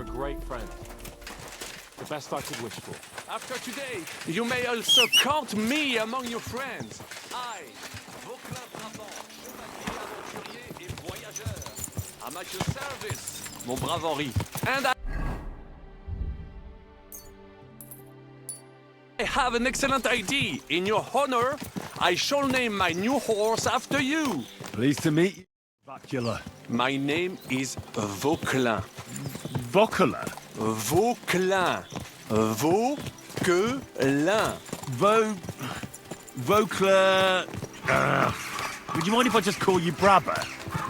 You're a great friend. The best I could wish for. After today, you may also count me among your friends. I, Vauclin Brabant, chevalier aventurier et voyageur. I'm at your service, mon brave Henri. And I have an excellent idea. In your honor, I shall name my new horse after you. Pleased to meet you, Vacula. My name is Vauclin. Vocula? Vauclin. Vauquelin. Vocla... would you mind if I just call you Brabber?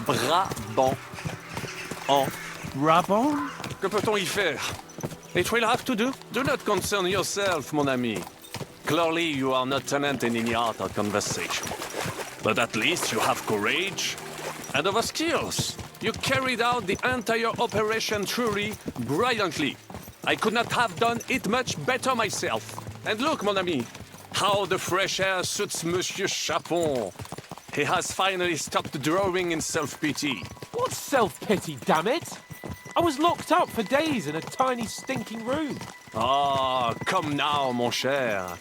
Brabant. En. Brabant? Que peut-on y faire? It will have to do. Do not concern yourself, mon ami. Clearly, you are not talented in any art or conversation. But at least you have courage and other skills. You carried out the entire operation truly brilliantly. I could not have done it much better myself. And look, mon ami, how the fresh air suits Monsieur Chapon. He has finally stopped drawing in self-pity. What self-pity, damn it? I was locked up for days in a tiny stinking room. Ah, come now, mon cher.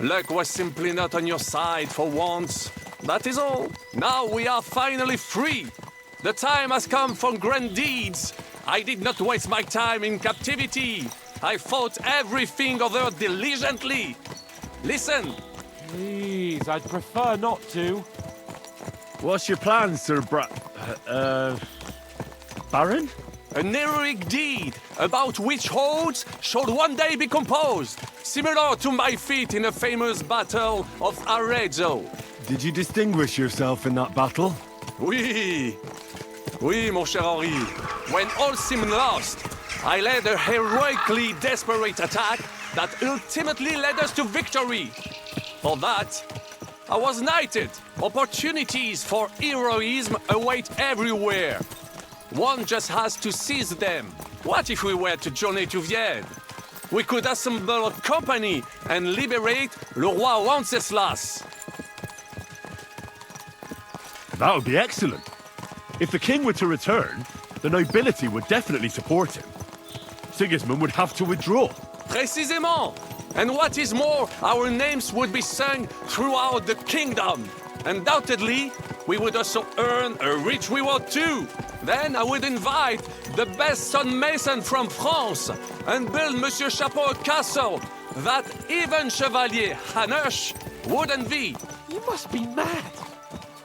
Luck was simply not on your side for once. That is all. Now we are finally free. The time has come for grand deeds. I did not waste my time in captivity. I fought everything over diligently. Listen. Please, I'd prefer not to. What's your plan, Sir Baron? An heroic deed about which hordes shall one day be composed, similar to my feat in the famous battle of Arezzo. Did you distinguish yourself in that battle? Oui. Oui, mon cher Henri. When all seemed lost, I led a heroically desperate attack that ultimately led us to victory. For that, I was knighted. Opportunities for heroism await everywhere. One just has to seize them. What if we were to journey to Vienne? We could assemble a company and liberate le roi Wenceslas. That would be excellent. If the king were to return, the nobility would definitely support him. Sigismund would have to withdraw. Précisément! And what is more, our names would be sung throughout the kingdom. Undoubtedly, we would also earn a rich reward too. Then I would invite the best stonemason from France and build Monsieur Chapeau a castle that even Chevalier Hanush would envy. You must be mad.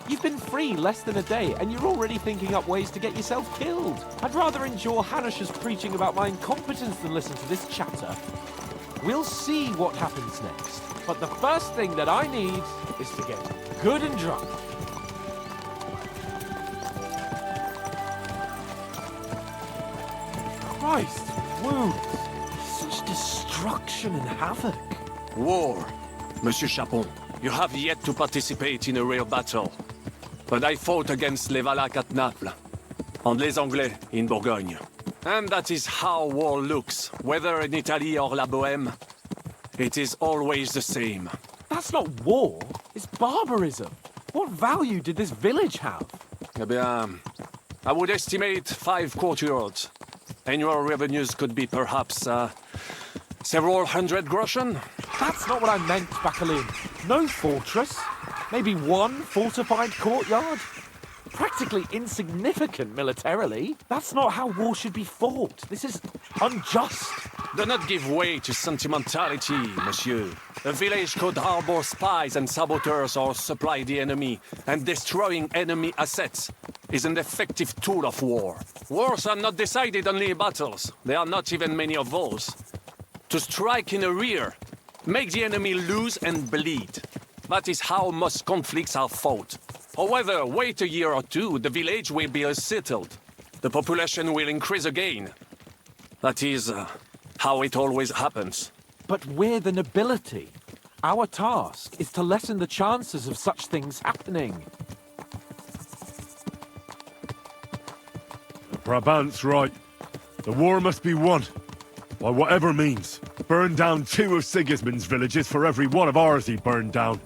You've been free less than a day, and you're already thinking up ways to get yourself killed. I'd rather endure Hanush's preaching about my incompetence than listen to this chatter. We'll see what happens next. But the first thing that I need is to get good and drunk. Christ, wounds. Such destruction and havoc. War. Monsieur Chapon, you have yet to participate in a real battle. But I fought against les Valaques at Naples, and les Anglais in Bourgogne. And that is how war looks, whether in Italy or La Bohème. It is always the same. That's not war, it's barbarism. What value did this village have? Eh bien, I would estimate 5 courtyards. Annual revenues could be perhaps, several hundred groschen. That's not what I meant, Bacalin. No fortress. Maybe one fortified courtyard? Practically insignificant militarily. That's not how war should be fought. This is unjust. Do not give way to sentimentality, monsieur. A village could harbor spies and saboteurs or supply the enemy, and destroying enemy assets is an effective tool of war. Wars are not decided only in battles. There are not even many of those. To strike in the rear, make the enemy lose and bleed. That is how most conflicts are fought. However, wait a year or two, the village will be settled. The population will increase again. That is how it always happens. But we're the nobility. Our task is to lessen the chances of such things happening. Brabant's right. The war must be won. By whatever means. Burn down 2 of Sigismund's villages for every one of ours he burned down.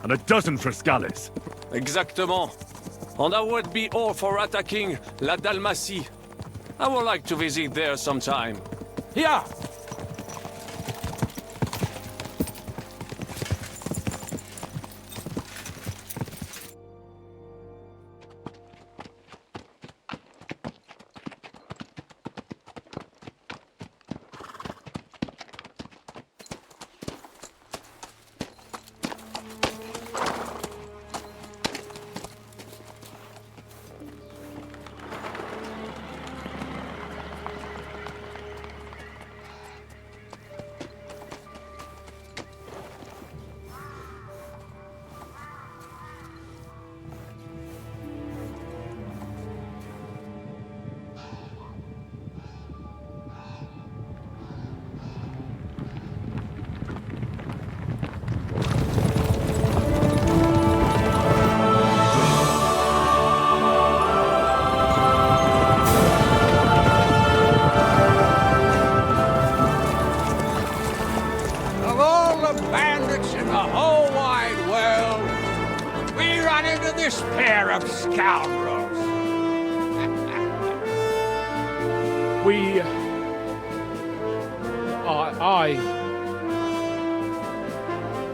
And a dozen for Scalise. Exactement. And I would be all for attacking La Dalmatie. I would like to visit there sometime. Here!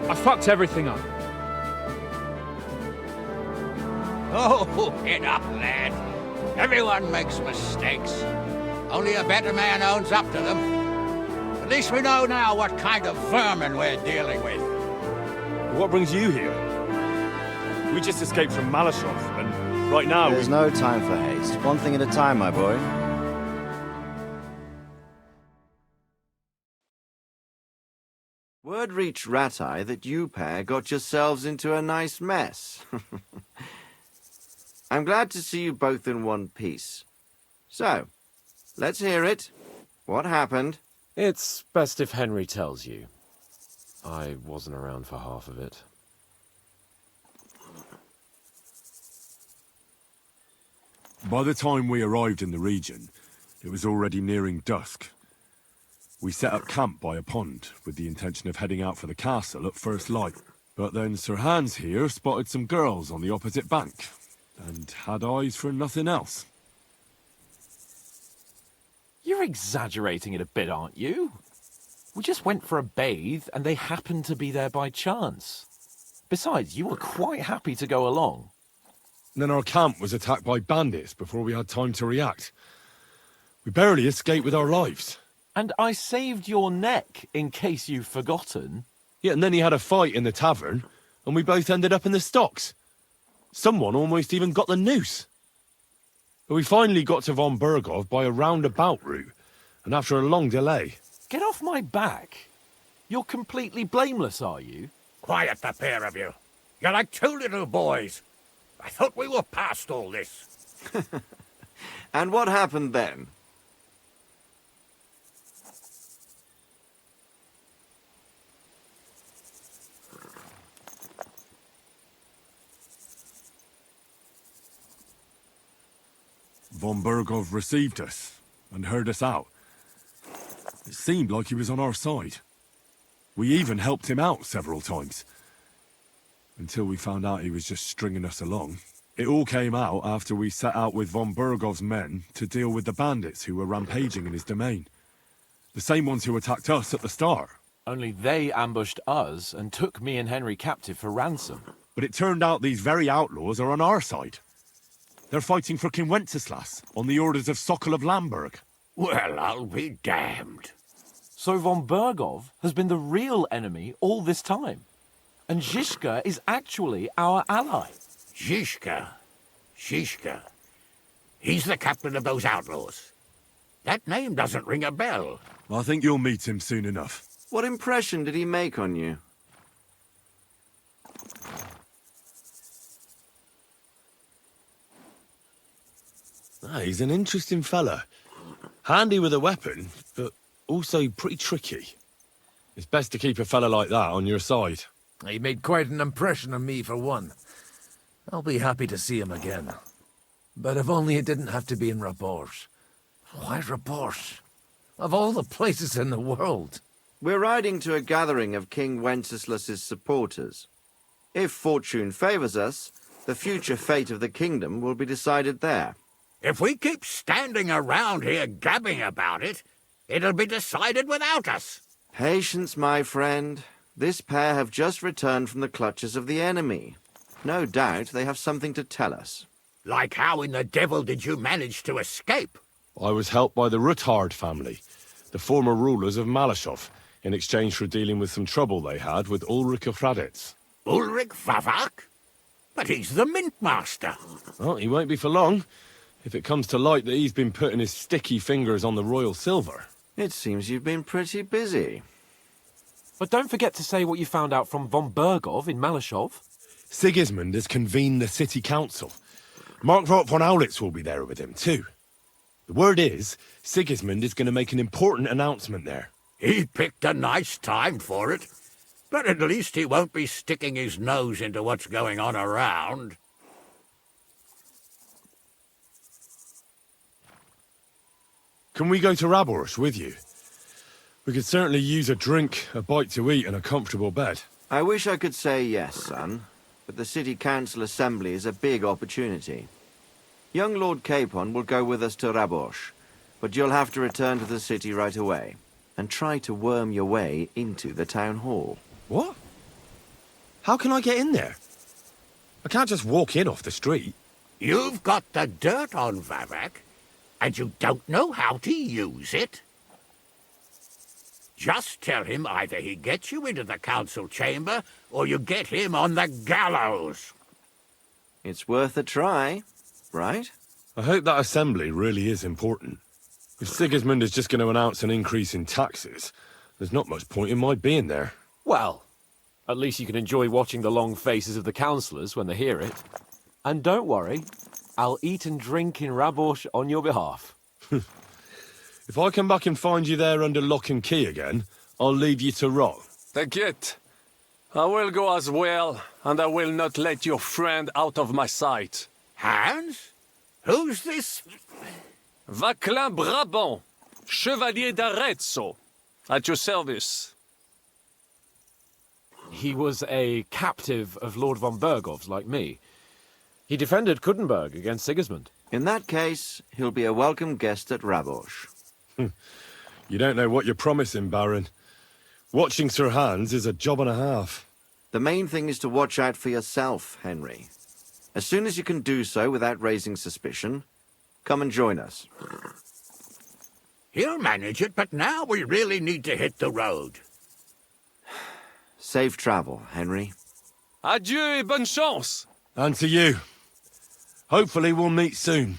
I fucked everything up. Oh, get up, lad. Everyone makes mistakes. Only a better man owns up to them. At least we know now what kind of vermin we're dealing with. What brings you here? We just escaped from Malashov, and right now There's no time for haste. One thing at a time, my boy. Word reached Ratai that you pair got yourselves into a nice mess. I'm glad to see you both in one piece. So, let's hear it. What happened? It's best if Henry tells you. I wasn't around for half of it. By the time we arrived in the region, it was already nearing dusk. We set up camp by a pond, with the intention of heading out for the castle at first light. But then Sir Hans here spotted some girls on the opposite bank, and had eyes for nothing else. You're exaggerating it a bit, aren't you? We just went for a bathe, and they happened to be there by chance. Besides, you were quite happy to go along. Then our camp was attacked by bandits before we had time to react. We barely escaped with our lives. And I saved your neck, in case you've forgotten. Yeah, and then he had a fight in the tavern, and we both ended up in the stocks. Someone almost even got the noose. But we finally got to von Bergov by a roundabout route, and after a long delay. Get off my back. You're completely blameless, are you? Quiet, the pair of you. You're like two little boys. I thought we were past all this. And what happened then? Von Bergov received us and heard us out. It seemed like he was on our side. We even helped him out several times. Until we found out he was just stringing us along. It all came out after we set out with von Bergov's men to deal with the bandits who were rampaging in his domain. The same ones who attacked us at the start. Only they ambushed us and took me and Henry captive for ransom. But it turned out these very outlaws are on our side. They're fighting for King Wenceslas on the orders of Sokol of Lamberg. Well, I'll be damned. So von Bergov has been the real enemy all this time. And Zizka is actually our ally. Zizka. He's the captain of those outlaws. That name doesn't ring a bell. I think you'll meet him soon enough. What impression did he make on you? He's an interesting fella. Handy with a weapon, but also pretty tricky. It's best to keep a fella like that on your side. He made quite an impression on me, for one. I'll be happy to see him again. But if only it didn't have to be in Rapport. Why Rapport? Of all the places in the world. We're riding to a gathering of King Wenceslas's supporters. If fortune favors us, the future fate of the kingdom will be decided there. If we keep standing around here gabbing about it, it'll be decided without us. Patience, my friend. This pair have just returned from the clutches of the enemy. No doubt they have something to tell us. Like how in the devil did you manage to escape? I was helped by the Ruthard family, the former rulers of Malashov, in exchange for dealing with some trouble they had with Ulrich of Raditz. Ulrich Vavak? But he's the mint master. Well, he won't be for long, if it comes to light that he's been putting his sticky fingers on the royal silver. It seems you've been pretty busy. But don't forget to say what you found out from von Bergov in Malashov. Sigismund has convened the city council. Markvart von Aulitz will be there with him, too. The word is, Sigismund is going to make an important announcement there. He picked a nice time for it. But at least he won't be sticking his nose into what's going on around. Can we go to Raborsch with you? We could certainly use a drink, a bite to eat, and a comfortable bed. I wish I could say yes, son, but the City Council Assembly is a big opportunity. Young Lord Capon will go with us to Raborsch, but you'll have to return to the city right away, and try to worm your way into the town hall. What? How can I get in there? I can't just walk in off the street. You've got the dirt on Vavak, and you don't know how to use it? Just tell him either he gets you into the council chamber, or you get him on the gallows. It's worth a try, right? I hope that assembly really is important. If Sigismund is just going to announce an increase in taxes, there's not much point in my being there. Well, at least you can enjoy watching the long faces of the councillors when they hear it. And don't worry, I'll eat and drink in Raborsch on your behalf. If I come back and find you there under lock and key again, I'll leave you to rot. T'inquiète. I will go as well, and I will not let your friend out of my sight. Hans? Who's this? Vaclin Brabant, Chevalier d'Arezzo, at your service. He was a captive of Lord von Bergov's, like me. He defended Kuttenberg against Sigismund. In that case, he'll be a welcome guest at Raborsch. You don't know what you're promising, Baron. Watching Sir Hans is a job and a half. The main thing is to watch out for yourself, Henry. As soon as you can do so without raising suspicion, come and join us. He'll manage it, but now we really need to hit the road. Safe travel, Henry. Adieu et bonne chance! And to you. Hopefully we'll meet soon.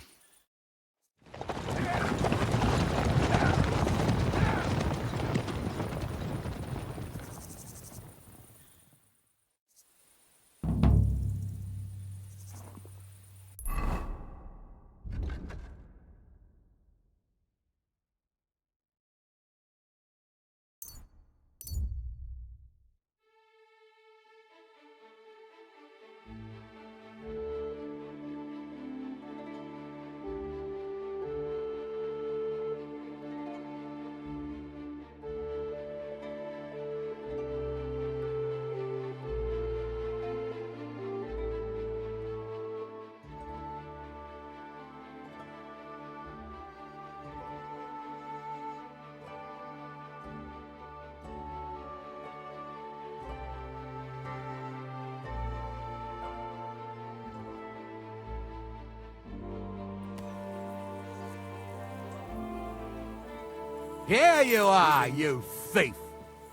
Here you are, you thief!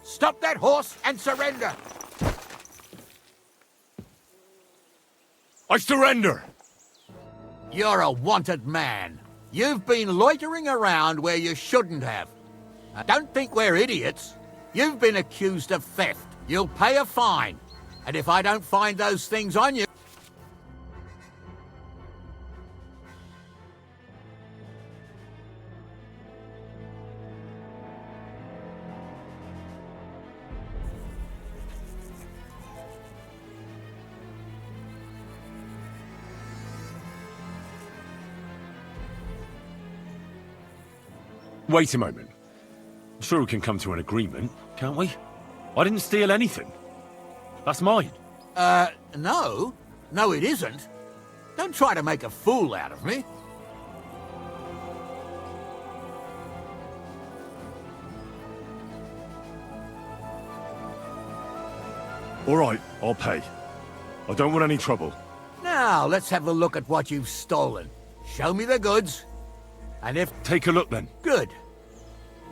Stop that horse and surrender! I surrender! You're a wanted man. You've been loitering around where you shouldn't have. Now, don't think we're idiots. You've been accused of theft. You'll pay a fine. And if I don't find those things on you... Wait a moment. I'm sure we can come to an agreement, can't we? I didn't steal anything. That's mine. No. No, it isn't. Don't try to make a fool out of me. All right, I'll pay. I don't want any trouble. Now, let's have a look at what you've stolen. Show me the goods. And if Take a look then. good,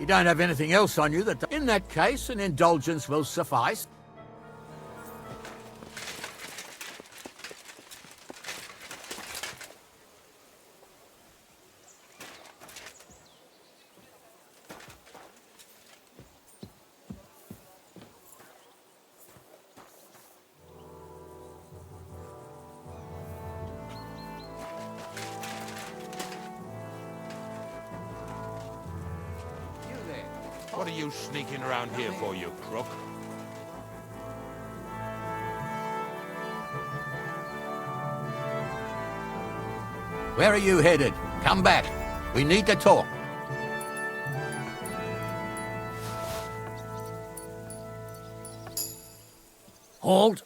you don't have anything else on you that... In that case, an indulgence will suffice. What are you sneaking around here for, you crook? Where are you headed? Come back. We need to talk. Halt.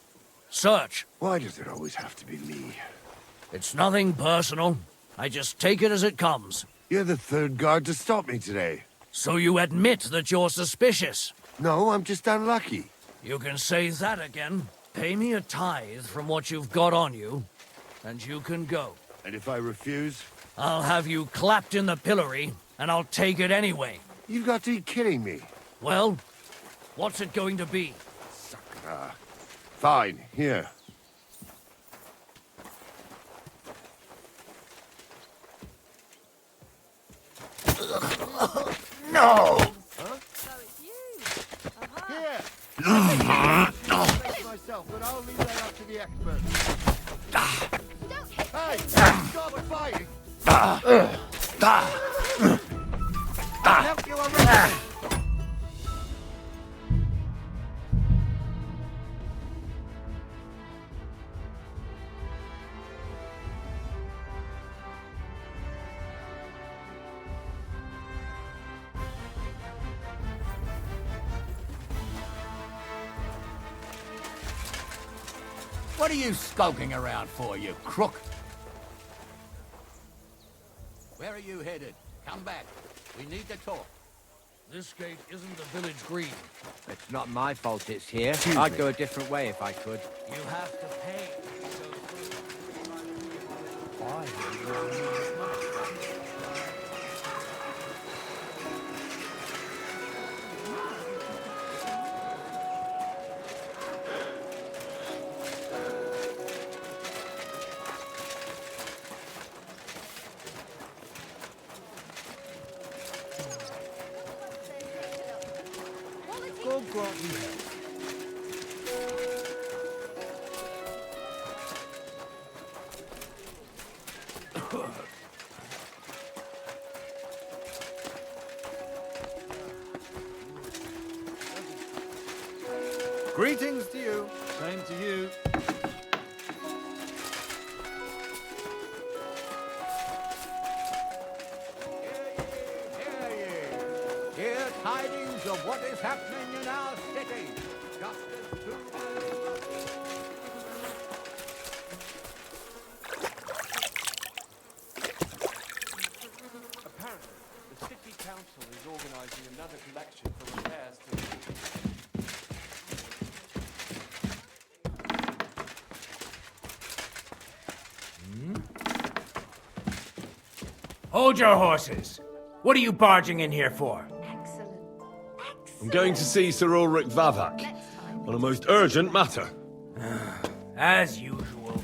Search. Why does it always have to be me? It's nothing personal. I just take it as it comes. You're the third guard to stop me today. So you admit that you're suspicious? No, I'm just unlucky. You can say that again. Pay me a tithe from what you've got on you, and you can go. And if I refuse? I'll have you clapped in the pillory, and I'll take it anyway. You've got to be kidding me. Well, what's it going to be? Fine, here. No! Here! myself, but I'll leave that up to the experts. Hey! Stop fighting! I'll help you already! What are you skulking around for, you crook? Where are you headed? Come back. We need to talk. This gate isn't the village green. It's not my fault it's here. I'd go a different way if I could. You have to pay. Greetings to you. Same to you. Hear tidings of what is happening in our city. Justice to... Apparently, the city council is organising another collection for repairs to the... Hold your horses. What are you barging in here for? Excellent. I'm going to see Sir Ulrich Vavak on a most urgent matter. As usual.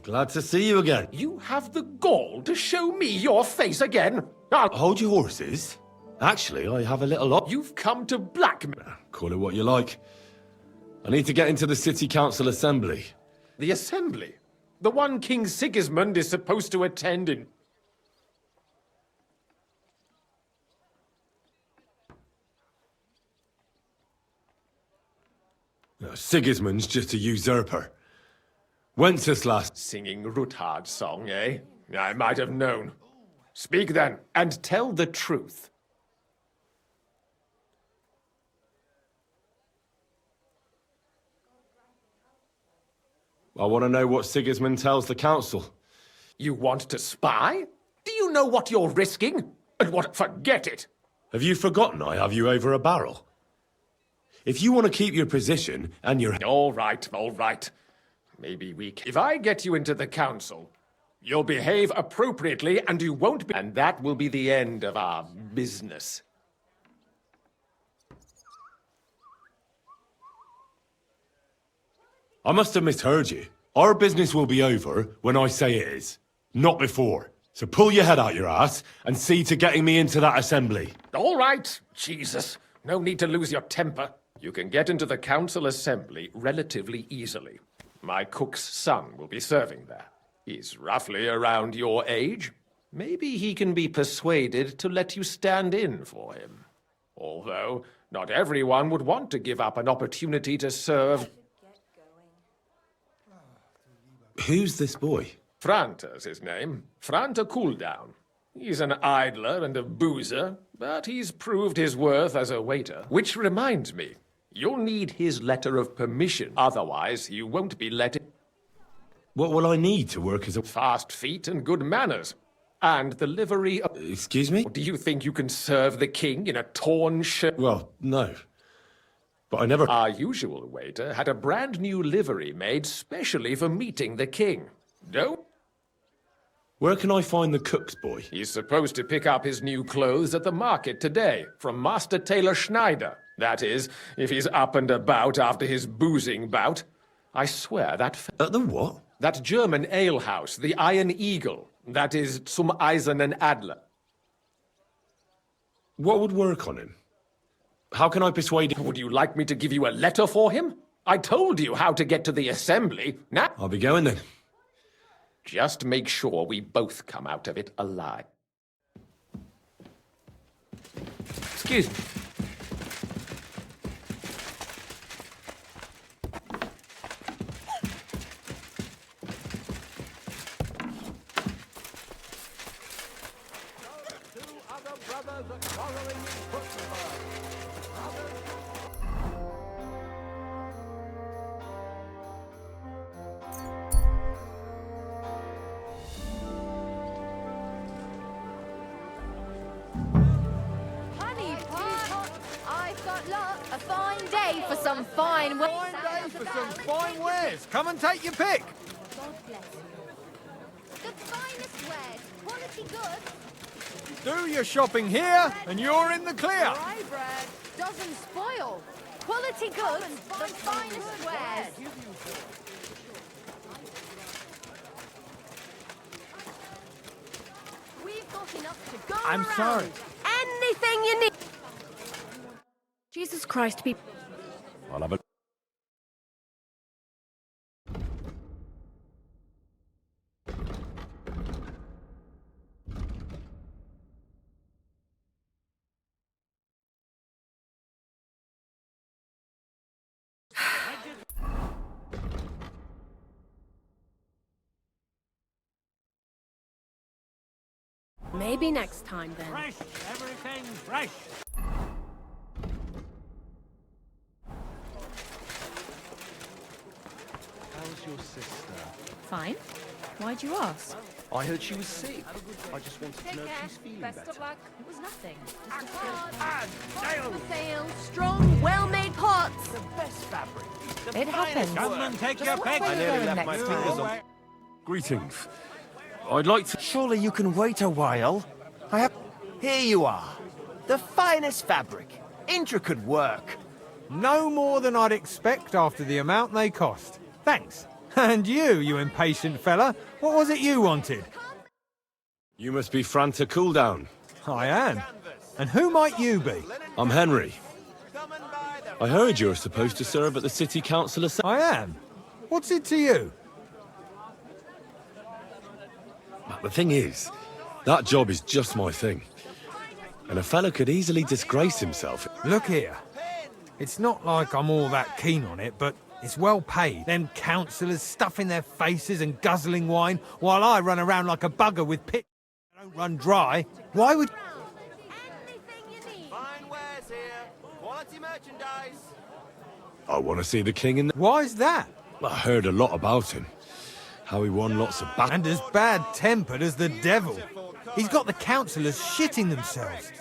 Glad to see you again. You have the gall to show me your face again? Hold your horses. Actually, I have a little up. You've come to blackmail. Call it what you like. I need to get into the City Council Assembly. The assembly? The one King Sigismund is supposed to attend in... Sigismund's just a usurper. Wenceslas... Singing Ruthard's song, eh? I might have known. Speak then, and tell the truth. I want to know what Sigismund tells the council. You want to spy? Do you know what you're risking? And what... Forget it! Have you forgotten I have you over a barrel? If you want to keep your position and your... All right, all right. Maybe we can... If I get you into the council, you'll behave appropriately and you won't be... And that will be the end of our business. I must have misheard you. Our business will be over when I say it is, not before. So pull your head out your ass and see to getting me into that assembly. All right, Jesus. No need to lose your temper. You can get into the council assembly relatively easily. My cook's son will be serving there. He's roughly around your age. Maybe he can be persuaded to let you stand in for him. Although, not everyone would want to give up an opportunity to serve. Who's this boy? Franta's his name. Franta Cooldown. He's an idler and a boozer, but he's proved his worth as a waiter. Which reminds me, you'll need his letter of permission. Otherwise, you won't be let in. What will I need to work as a... Fast feet and good manners. And the livery of... Excuse me? Do you think you can serve the king in a torn shirt? Well, no. But I never... Our usual waiter had a brand new livery made specially for meeting the king. Don't... Where can I find the cook's boy? He's supposed to pick up his new clothes at the market today, from Master Tailor Schneider. That is, if he's up and about after his boozing bout. I swear that... At the what? That German alehouse, the Iron Eagle. That is zum Eisernen Adler. What would work on him? How can I persuade him? Would you like me to give you a letter for him? I told you how to get to the assembly. Now... I'll be going then. Just make sure we both come out of it alive. Excuse me. A fine day for some fine wares. Fine day for some fine wares. Come and take your pick. God bless you. The finest wares, quality goods. Do your shopping here, and you're in the clear. Bread doesn't spoil. Quality goods, the finest wares. We've got enough to go I'm around. sorry. Anything you need. Jesus Christ, people. I'll have a... Maybe next time then. Fresh, everything fresh. How's your sister? Fine. Why'd you ask? I heard she was sick. I just wanted to know if she's feeling Best better. of luck. It was nothing. Nailed. Sale. Strong, well-made pots. The best fabric. It happens. Come and take your pick. I nearly left my fingers on. Greetings. I'd like to... Surely you can wait a while. Here you are. The finest fabric. Intricate work. No more than I'd expect after the amount they cost. Thanks. And you impatient fella, what was it you wanted? You must be Franta Cooldown. I am. And who might you be? I'm Henry. I heard you're supposed to serve at the City Council Assembly. I am. What's it to you? But the thing is, that job is just my thing. And a fella could easily disgrace himself. Look here. It's not like I'm all that keen on it, but it's well paid. Them councillors stuffing their faces and guzzling wine, while I run around like a bugger with pit. I don't run dry. Why would... Anything you need. Fine wares here. Quality merchandise. I want to see the king in the... Why's that? I heard a lot about him. How he won lots of battles. And as bad-tempered as the devil. He's got the councillors shitting themselves.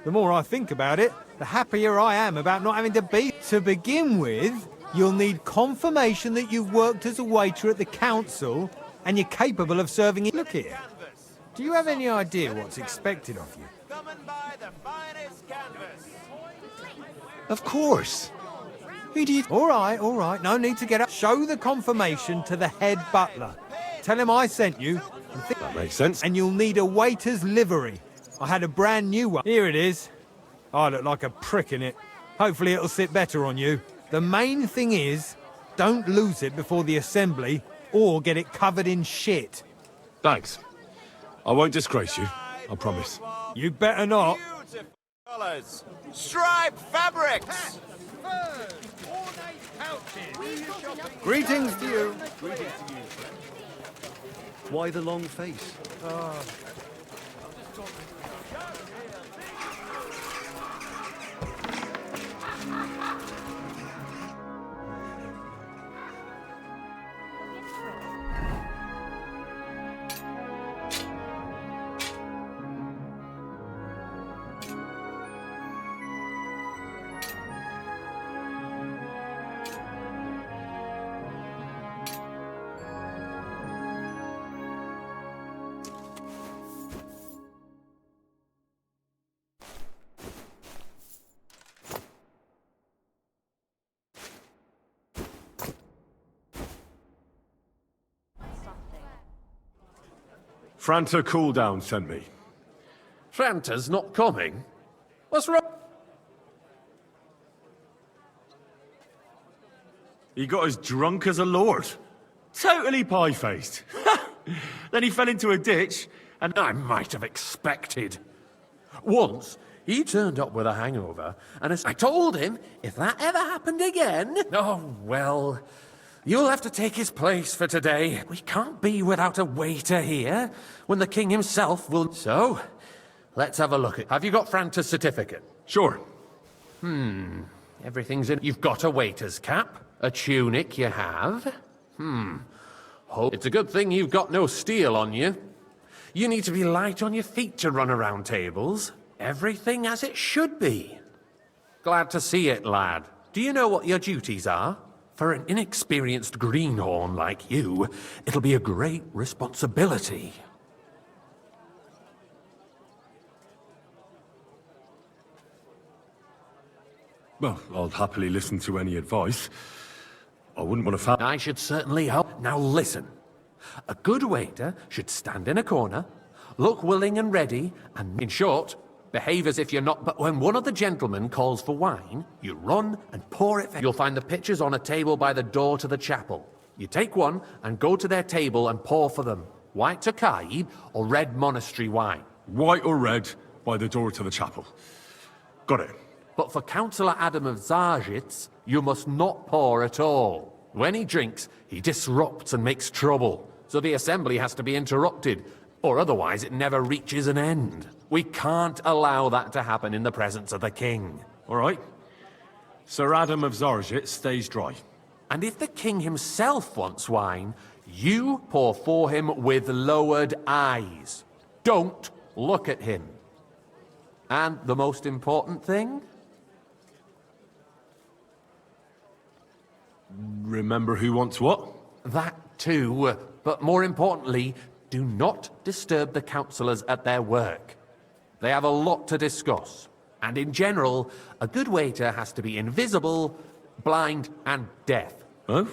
The more I think about it, the happier I am about not having to be... To begin with, you'll need confirmation that you've worked as a waiter at the council and you're capable of serving it. Look here. Do you have any idea what's expected of you? Of course. Who do you... All right. No need to get up. Show the confirmation to the head butler. Tell him I sent you. That makes sense. And you'll need a waiter's livery. I had a brand new one. Here it is. I look like a prick in it. Hopefully it'll sit better on you. The main thing is, don't lose it before the assembly or get it covered in shit. Thanks. I won't disgrace you, I promise. You better not. Beautiful colours. Striped fabrics. Greetings to you. Why the long face? Franta Cooldown sent me. Franta's not coming? What's wrong? He got as drunk as a lord. Totally pie-faced. Then he fell into a ditch, and I might have expected. Once, he turned up with a hangover, and I told him if that ever happened again... Oh, well, you'll have to take his place for today. We can't be without a waiter here, when the king himself will... So, let's have a look at... Have you got Franta's certificate? Sure. Everything's in... You've got a waiter's cap, a tunic you have. It's a good thing you've got no steel on you. You need to be light on your feet to run around tables. Everything as it should be. Glad to see it, lad. Do you know what your duties are? For an inexperienced greenhorn like you, it'll be a great responsibility. Well, I'll happily listen to any advice. I wouldn't want to I should certainly help. Now listen. A good waiter should stand in a corner, look willing and ready, and in short, behave as if you're not... But when one of the gentlemen calls for wine, you run and pour it... You'll find the pitchers on a table by the door to the chapel. You take one and go to their table and pour for them. White Tokaib or red monastery wine. White or red by the door to the chapel. Got it. But for Councillor Adam of Zarzhitz, you must not pour at all. When he drinks, he disrupts and makes trouble. So the assembly has to be interrupted, or otherwise it never reaches an end. We can't allow that to happen in the presence of the king. All right. Sir Adam of Zarzhitz stays dry. And if the king himself wants wine, you pour for him with lowered eyes. Don't look at him. And the most important thing? Remember who wants what? That too, but more importantly, do not disturb the councillors at their work. They have a lot to discuss. And in general, a good waiter has to be invisible, blind, and deaf. Oh?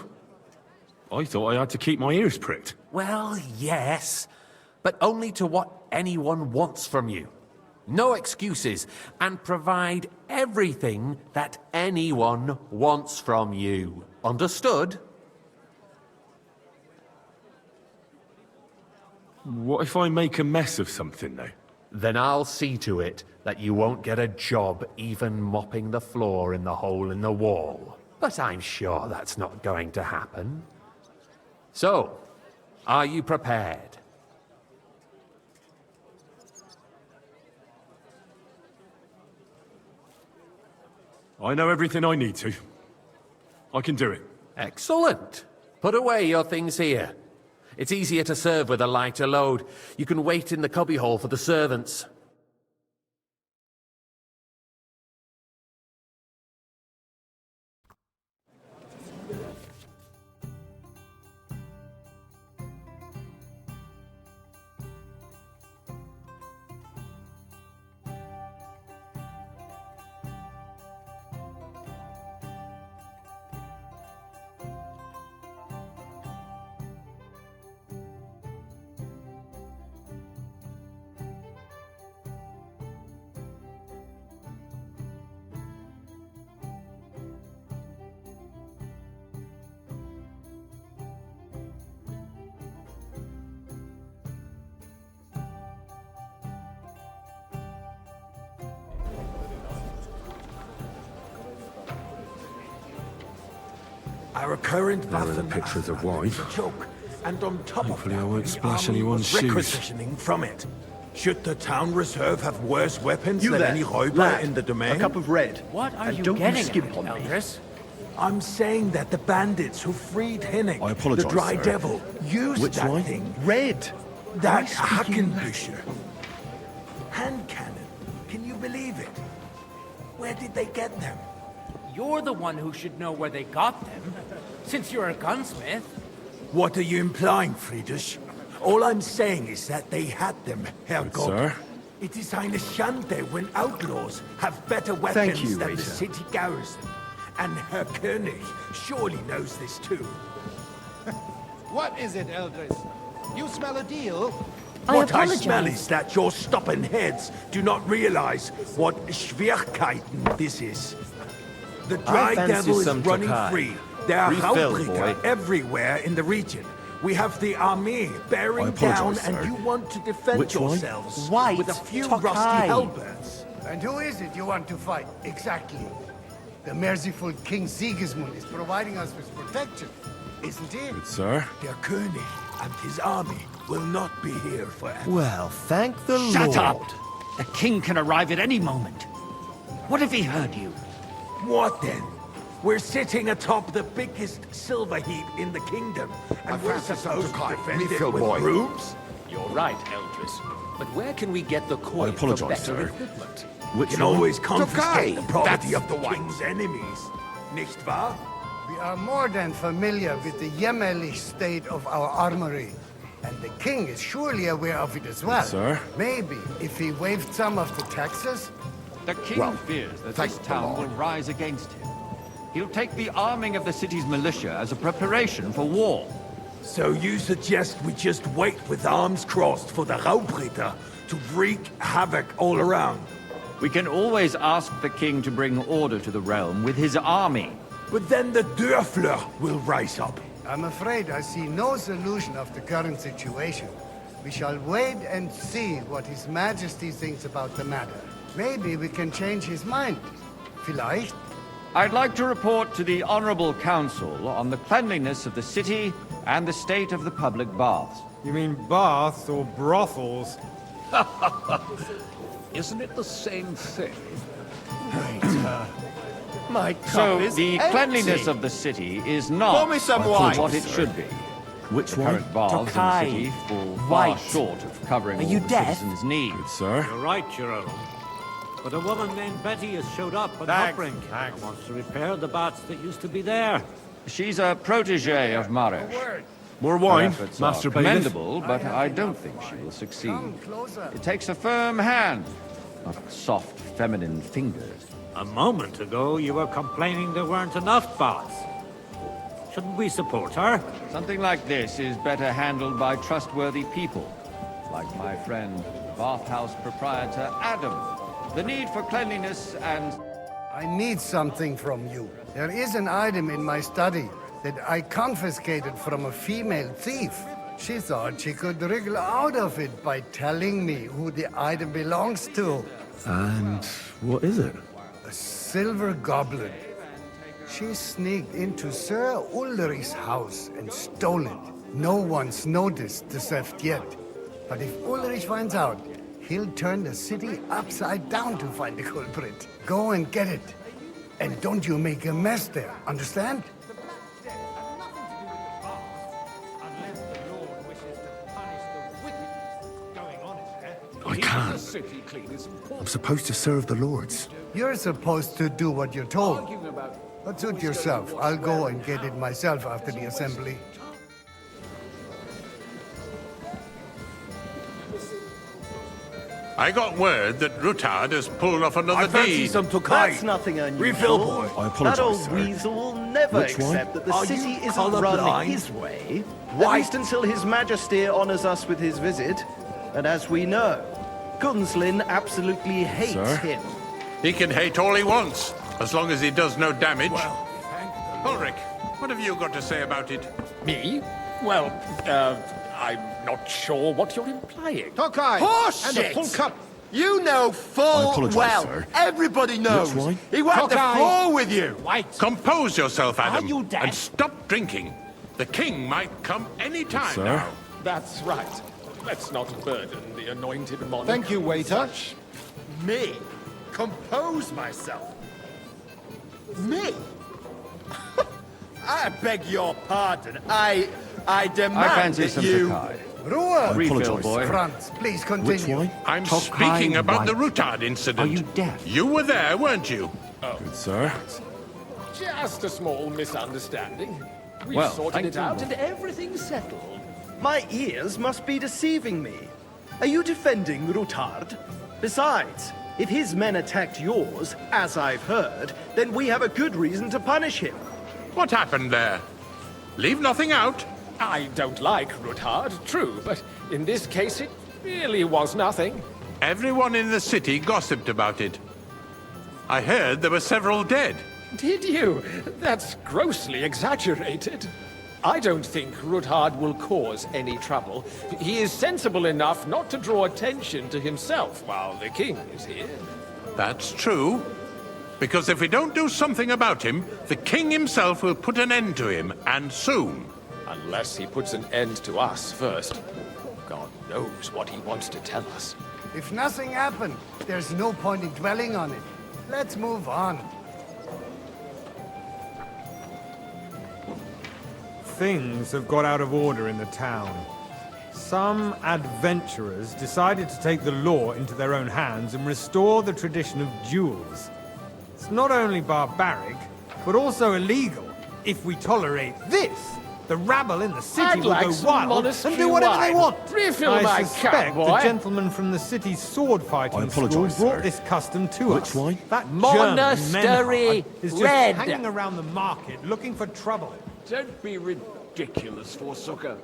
I thought I had to keep my ears pricked. Well, yes, but only to what anyone wants from you. No excuses, and provide everything that anyone wants from you. Understood? What if I make a mess of something, though? Then I'll see to it that you won't get a job even mopping the floor in the hole in the wall. But I'm sure that's not going to happen. So, are you prepared? I know everything I need to. I can do it. Excellent. Put away your things here. It's easier to serve with a lighter load. You can wait in the cubbyhole for the servants. Our current There are the pictures of wine. is a joke. And on top Hopefully of that, I won't the splash army anyone's was shoes. requisitioning from it. Should the town reserve have worse weapons You than there, any Räuber lad, in the domain? a cup of red. What are And you don't getting skimp at, on me. Eldris? I'm saying that the bandits who freed Hinnick, I apologise, the Dry sir. Devil, used Which that wine? thing. Red. That Am I speaking Hackenbücher. Hand cannon. Can you believe it? Where did they get them? You're the one who should know where they got them, since you're a gunsmith. What are you implying, Friedrich? All I'm saying is that they had them, Herr Good, God. sir. It is eine Schande when outlaws have better weapons you, than Rita. the city garrison. And Herr König surely knows this too. What is it, Eldris? You smell a deal? What I smell is that your stubborn heads do not realize what Schwierigkeiten this is. The Dry fancy Devil is some running Tokai. free. There are Refill, Raubricker boy. everywhere in the region. We have the army bearing I down, apologise, and sir. you want to defend Which one? yourselves White with a few Tokai. rusty halberds. And who is it you want to fight, exactly? The merciful King Sigismund is providing us with protection, isn't he? Good, sir. Der König and his army will not be here forever. Well, thank the Lord. Shut up! The king can arrive at any moment. What if he heard you? What then? We're sitting atop the biggest silver heap in the kingdom, and we're supposed to defend it Refill, with boy. brooms? You're right, Eldris. But where can we get the coin for apologise, better sir. equipment? Which Can one? always confiscate the property That's of the the king's enemies, nicht wahr? We are more than familiar with the jämmerlich state of our armory. And the king is surely aware of it as well. Sir? Maybe if he waived some of the taxes. The king fears that this town will rise against him. He'll take the arming of the city's militia as a preparation for war. So you suggest we just wait with arms crossed for the Raubritter to wreak havoc all around? We can always ask the king to bring order to the realm with his army. But then the Dörfler will rise up. I'm afraid I see no solution of the current situation. We shall wait and see what His Majesty thinks about the matter. Maybe we can change his mind. Vielleicht? I'd like to report to the Honorable Council on the cleanliness of the city and the state of the public baths. You mean baths or brothels? Isn't it the same thing? My cup So, is the empty. cleanliness of the city is not Pour me some wine, what it sir. should be. Which The one? current baths in the Tokai. city fall far White. short of covering Are all you the deaf? citizens' needs. Good, sir. You're right, your Earl. But a woman named Betty has showed up at Hopbrink and wants to repair the baths that used to be there. She's a protege of Marish. More Her wine, efforts Master are Bailiff. commendable, but I don't think she will succeed. It takes a firm hand, not soft, feminine fingers. A moment ago, you were complaining there weren't enough baths. Shouldn't we support her? Something like this is better handled by trustworthy people, like my friend, bathhouse proprietor Adam. The need for cleanliness and... I need something from you. There is an item in my study that I confiscated from a female thief. She thought she could wriggle out of it by telling me who the item belongs to. And what is it? A silver goblet. She sneaked into Sir Ulrich's house and stole it. No one's noticed the theft yet. But if Ulrich finds out, he'll turn the city upside down to find the culprit. Go and get it. And don't you make a mess there, understand? I can't. I'm supposed to serve the lords. You're supposed to do what you're told. But suit yourself. I'll go and get it myself after the assembly. I got word that Rutard has pulled off another I fancy deed. some Tokai. That's nothing unusual. Refill, boy. I apologise, That old sir. weasel will never Which one? accept that the Are city you isn't run colourblind? his way. Why? At least until His Majesty honours us with his visit. And as we know, Gunslin absolutely hates Sir? him. He can hate all he wants, as long as he does no damage. Well, Ulrich, what have you got to say about it? Me? Well, I'm not sure what you're implying. Tokai! Horse And a shit! full cup! You know I full apologise, well. sir. Everybody knows. Which wine? He wiped the Cockeye. floor with you. Wait. Compose yourself, Adam. you dead? And stop drinking. The king might come any time Sir? now. That's right. Let's not burden the anointed monarch. Thank you, waiter. Me? Compose myself? Me? I beg your pardon. I demand I fancy that some you... Tokai. Ruhe! Refill, boy. Franz, please continue. I'm speaking about the Routard incident. Are you deaf? You were there, weren't you? Good sir. Just a small misunderstanding. We've Well, sorted thank it you. out and everything's settled. My ears must be deceiving me. Are you defending Routard? Besides, if his men attacked yours, as I've heard, then we have a good reason to punish him. What happened there? Leave nothing out. I don't like Routard, true, but in this case it really was nothing. Everyone in the city gossiped about it. I heard there were several dead. Did you? That's grossly exaggerated. I don't think Routard will cause any trouble. He is sensible enough not to draw attention to himself while the king is here. That's true. Because if we don't do something about him, the king himself will put an end to him, and soon. Unless he puts an end to us first. God knows what he wants to tell us. If nothing happened, there's no point in dwelling on it. Let's move on. Things have got out of order in the town. Some adventurers decided to take the law into their own hands and restore the tradition of duels. It's not only barbaric, but also illegal. If we tolerate this, the rabble in the city I'd will like go some wild monastery and do whatever they wine. want. Refill I my suspect cup, the boy. gentleman from the city's sword fighting I school apologise, brought sir. this custom to Which us. wine? That Monastery German Menhard is just red. hanging around the market looking for trouble. Don't be ridiculous, Forsooker.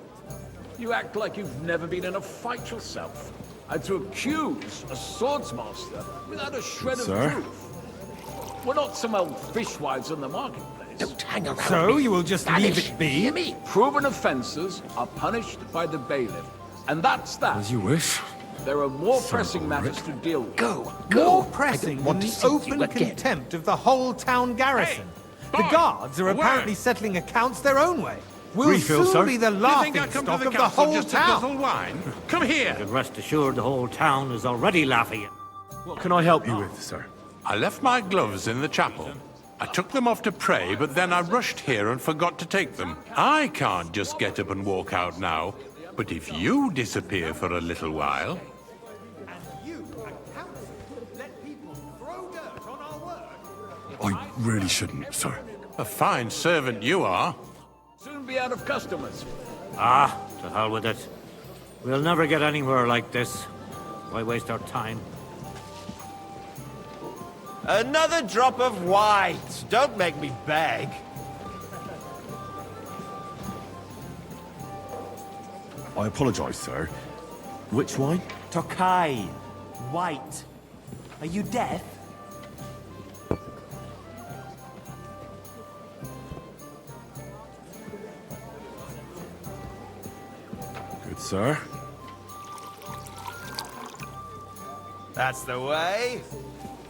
You act like you've never been in a fight yourself. And to accuse a swordsmaster without a shred of Sir? proof. We're not some old fishwives on the marketplace. Don't hang around So me. you will just leave it be? Hear me? Proven offences are punished by the bailiff. And that's that. As you wish. There are more pressing matters to deal with. Go. More pressing than want to the see you open again. contempt of the whole town garrison. Hey, the boy, guards are a apparently word. settling accounts their own way. We'll Refill, soon sir. be the You laughing think I come to stock the of the council whole just to town. guzzle wine? Come here. And rest assured the whole town is already laughing at What can I help you with, sir? I left my gloves in the chapel. I took them off to pray, but then I rushed here and forgot to take them. I can't just get up and walk out now. But if you disappear for a little while... I really shouldn't, sir. A fine servant you are. Soon be out of customers. Ah, to hell with it. We'll never get anywhere like this. Why waste our time? Another drop of white. Don't make me beg. I apologise, sir. Which wine? Tokai. White. Are you deaf? Good, sir. That's the way.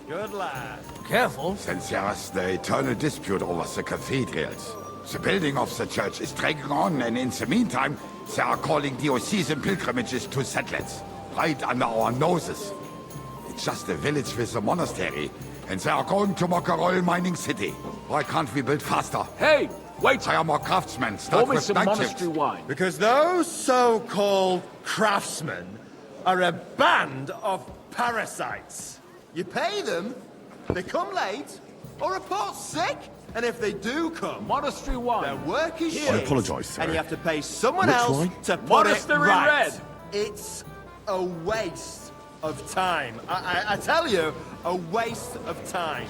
Good lad. Careful. Since there's the eternal dispute over the cathedrals, the building of the church is dragging on, and in the meantime, they are calling diocesan pilgrimages to settlers, right under our noses. It's just a village with a monastery, and they are going to make a royal mining city. Why can't we build faster? Hey, wait! Hire more craftsmen, Pour start me with some night monastery shifts. wine. Because those so-called craftsmen are a band of parasites. You pay them, they come late, or report sick, and if they do come, monastery wine. Their work is shit. I apologise, sir. And you have to pay someone Which else wine? to put Monastery it right. red. It's a waste of time. I tell you, a waste of time.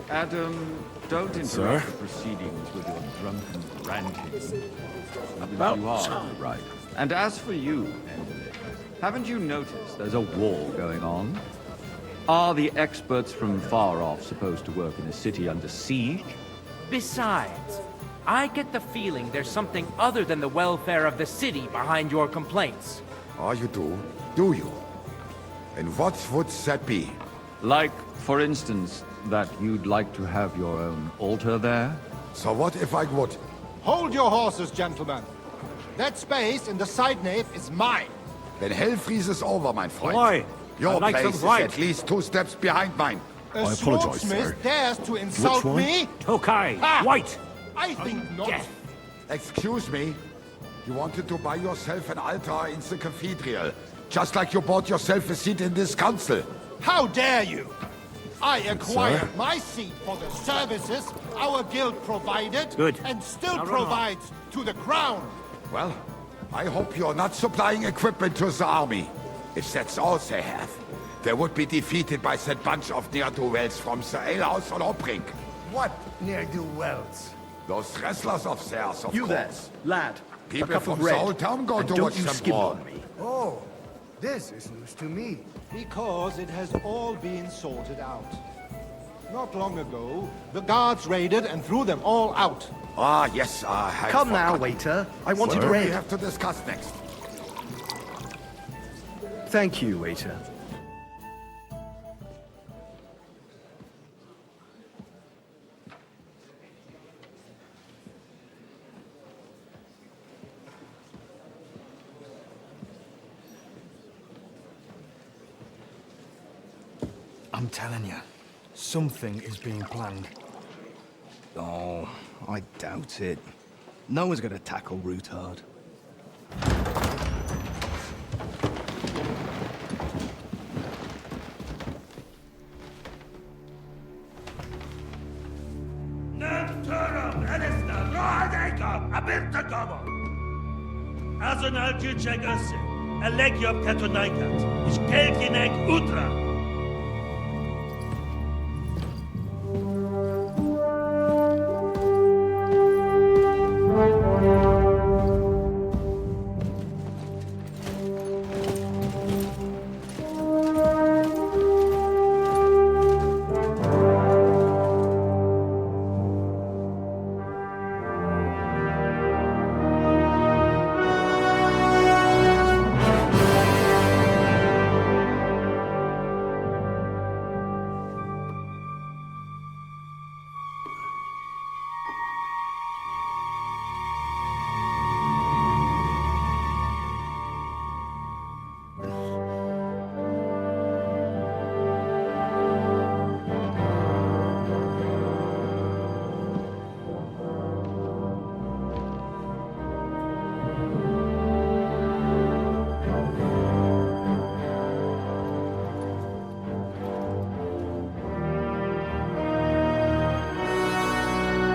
Adam, don't interrupt Sir? the proceedings with your drunken ranting. About you are time. right. And as for you, Emily, haven't you noticed there's a war going on? Are the experts from far off supposed to work in a city under siege? Besides, I get the feeling there's something other than the welfare of the city behind your complaints. Oh, you do? Do you? And what would that be? Like, for instance, that you'd like to have your own altar there? So what if I would? Hold your horses, gentlemen. That space in the side nave is mine. Then hell freezes over, mein Freund. Why? Your I'd like place some is white. at least 2 steps behind mine. A swordsmith dares to insult one? me? Tokai, Ha! white! I think not. Excuse me? You wanted to buy yourself an altar in the cathedral, just like you bought yourself a seat in this council. How dare you? I acquired Sir? my seat for the services our guild provided Good. and still Now run provides to the crown. Well, I hope you're not supplying equipment to the army. If that's all they have, they would be defeated by that bunch of ne'er-do-wells from the alehouse on Obrink. What ne'er-do-wells? Those wrestlers of theirs, of You there, course. lad. People a cup from of the red. whole town go and to don't watch you them skip brawl. on me. Oh, this is news to me. Because it has all been sorted out. Not long ago, the guards raided and threw them all out. Ah, yes, I had Come now, forgotten. waiter. I wanted What do red. we have to discuss next? Thank you, waiter. I'm telling you, something is being planned. Oh, I doubt it. No one's gonna tackle Rootard. Azonal Chegamos, Elegiop Katonaikat, Ishkelkinek Utra.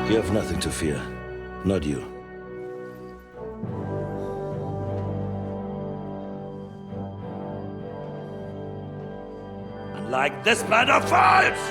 You have nothing to fear. Not you. Like this plan of fights!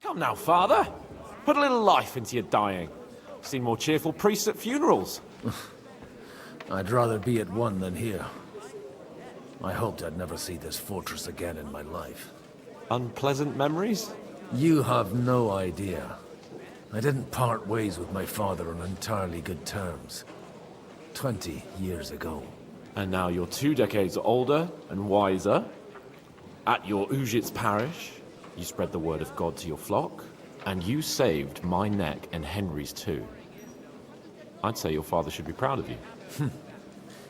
Come now, Father. Put a little life into your dying. I've seen more cheerful priests at funerals. I'd rather be at one than here. I hoped I'd never see this fortress again in my life. Unpleasant memories? You have no idea. I didn't part ways with my father on entirely good terms. 20 years ago. And now you're 2 decades older and wiser. At your Ujit's parish, you spread the word of God to your flock, and you saved my neck and Henry's too. I'd say your father should be proud of you.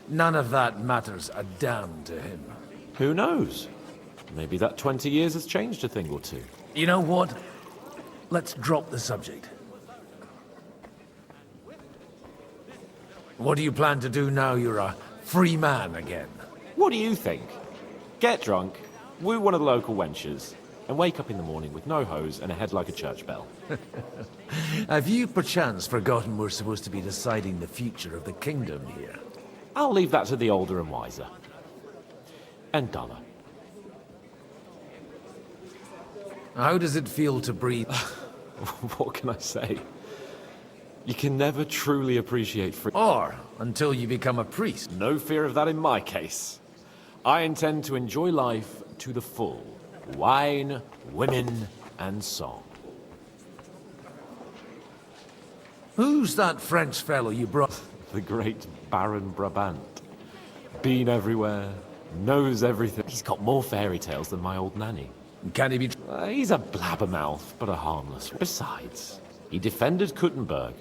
None of that matters a damn to him. Who knows? Maybe that 20 years has changed a thing or two. You know what? Let's drop the subject. What do you plan to do now you're a free man again? What do you think? Get drunk, woo one of the local wenches, and wake up in the morning with no hose and a head like a church bell. Have you perchance forgotten we're supposed to be deciding the future of the kingdom here? I'll leave that to the older and wiser. And duller. How does it feel to breathe? What can I say? You can never truly appreciate freedom. Or until you become a priest. No fear of that in my case. I intend to enjoy life to the full. Wine, women, and song. Who's that French fellow you brought? The great Baron Brabant. Been everywhere, knows everything. He's got more fairy tales than my old nanny. Can he be... He's a blabbermouth, but a harmless one. Besides, he defended Kuttenberg.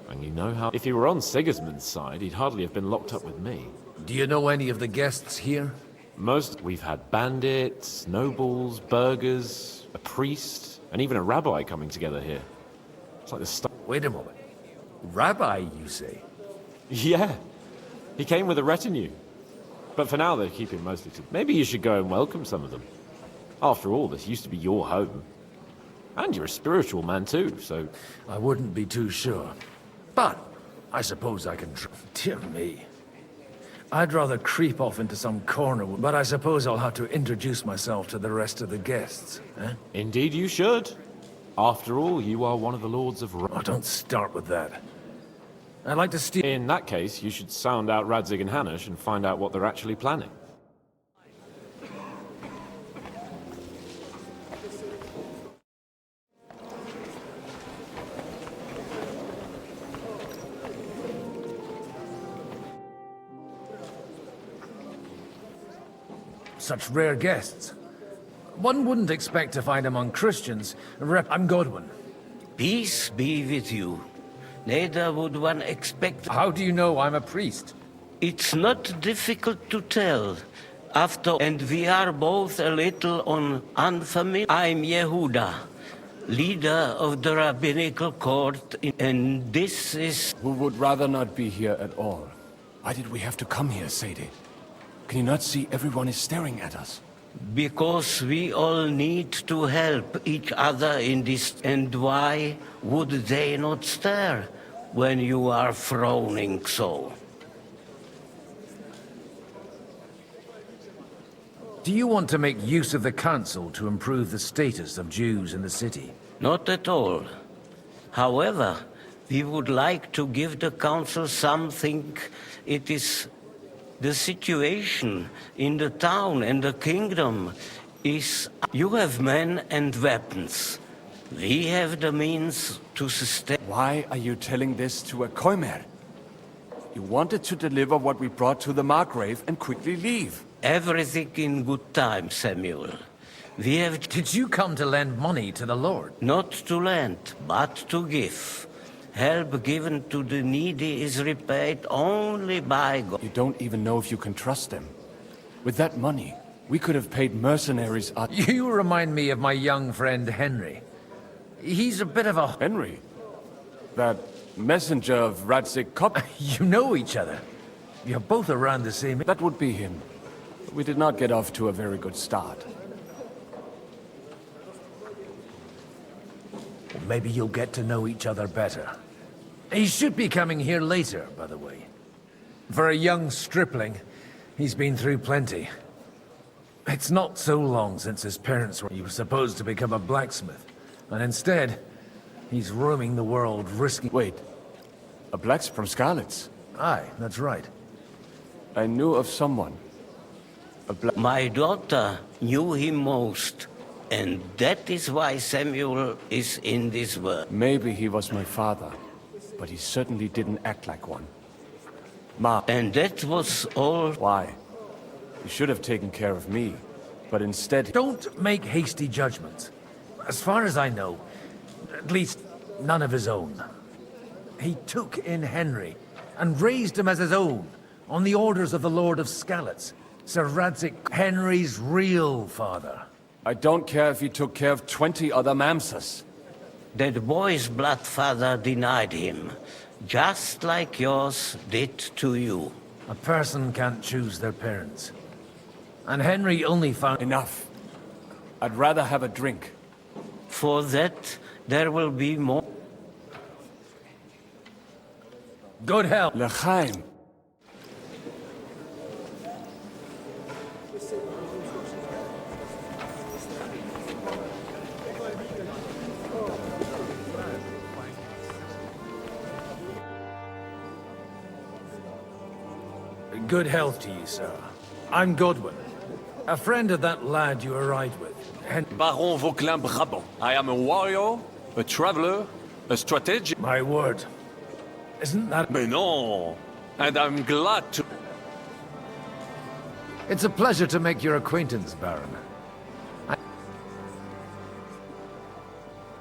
And you know how... If he were on Sigismund's side, he'd hardly have been locked up with me. Do you know any of the guests here? Most. We've had bandits, nobles, burghers, a priest, and even a rabbi coming together here. It's like the stuff. Wait a moment. Rabbi, you say? Yeah. He came with a retinue. But for now, they're keeping mostly to... Maybe you should go and welcome some of them. After all, this used to be your home. And you're a spiritual man too, so... I wouldn't be too sure. But I suppose I can... Dear me. I'd rather creep off into some corner, but I suppose I'll have to introduce myself to the rest of the guests, eh? Indeed you should. After all, you are one of the Lords of... Oh, don't start with that. I'd like to steal... In that case, you should sound out Radzig and Hanush and find out what they're actually planning. Such rare guests. One wouldn't expect to find among Christians. I'm Godwin. Peace be with you. Neither would one expect... How do you know I'm a priest? It's not difficult to tell. And we are both a little unfamiliar. I'm Yehuda, leader of the rabbinical court, and this is... We would rather not be here at all. Why did we have to come here, Sadie? Can you not see everyone is staring at us? Because we all need to help each other in this. And why would they not stare when you are frowning so? Do you want to make use of the council to improve the status of Jews in the city? Not at all. However, we would like to give the council something. It is... The situation in the town and the kingdom is... You have men and weapons. We have the means to sustain... Why are you telling this to a Koimer? You wanted to deliver what we brought to the Margrave and quickly leave. Everything in good time, Samuel. We have... Did you come to lend money to the Lord? Not to lend, but to give. Help given to the needy is repaid only by God. You don't even know if you can trust them. With that money, we could have paid mercenaries... You remind me of my young friend Henry. He's a bit of a... Henry? That messenger of Radzig Kop? You know each other. You're both around the same... That would be him. We did not get off to a very good start. Well, maybe you'll get to know each other better. He should be coming here later, by the way. For a young stripling, he's been through plenty. It's not so long since his parents were... He was supposed to become a blacksmith. And instead, he's roaming the world risking... Wait. A blacksmith from Skalitz? Aye, that's right. I knew of someone. My daughter knew him most. And that is why Samuel is in this world. Maybe he was my father. But he certainly didn't act like one. Ma. And that was all... Why? He should have taken care of me. But instead... Don't make hasty judgments. As far as I know, at least none of his own. He took in Henry and raised him as his own on the orders of the Lord of Skalitz, Sir Radzig, Henry's real father. I don't care if he took care of 20 other Mamsas. That boy's blood father denied him, just like yours did to you. A person can't choose their parents. And Henry only found... Enough. I'd rather have a drink. For that, there will be more. Good health. L'chaim. Good health to you, sir. I'm Godwin, a friend of that lad you arrived with. Baron Vauquelin Brabant. I am a warrior, a traveler, a strategist. My word. Isn't that... Mais non! And I'm glad to... It's a pleasure to make your acquaintance, Baron.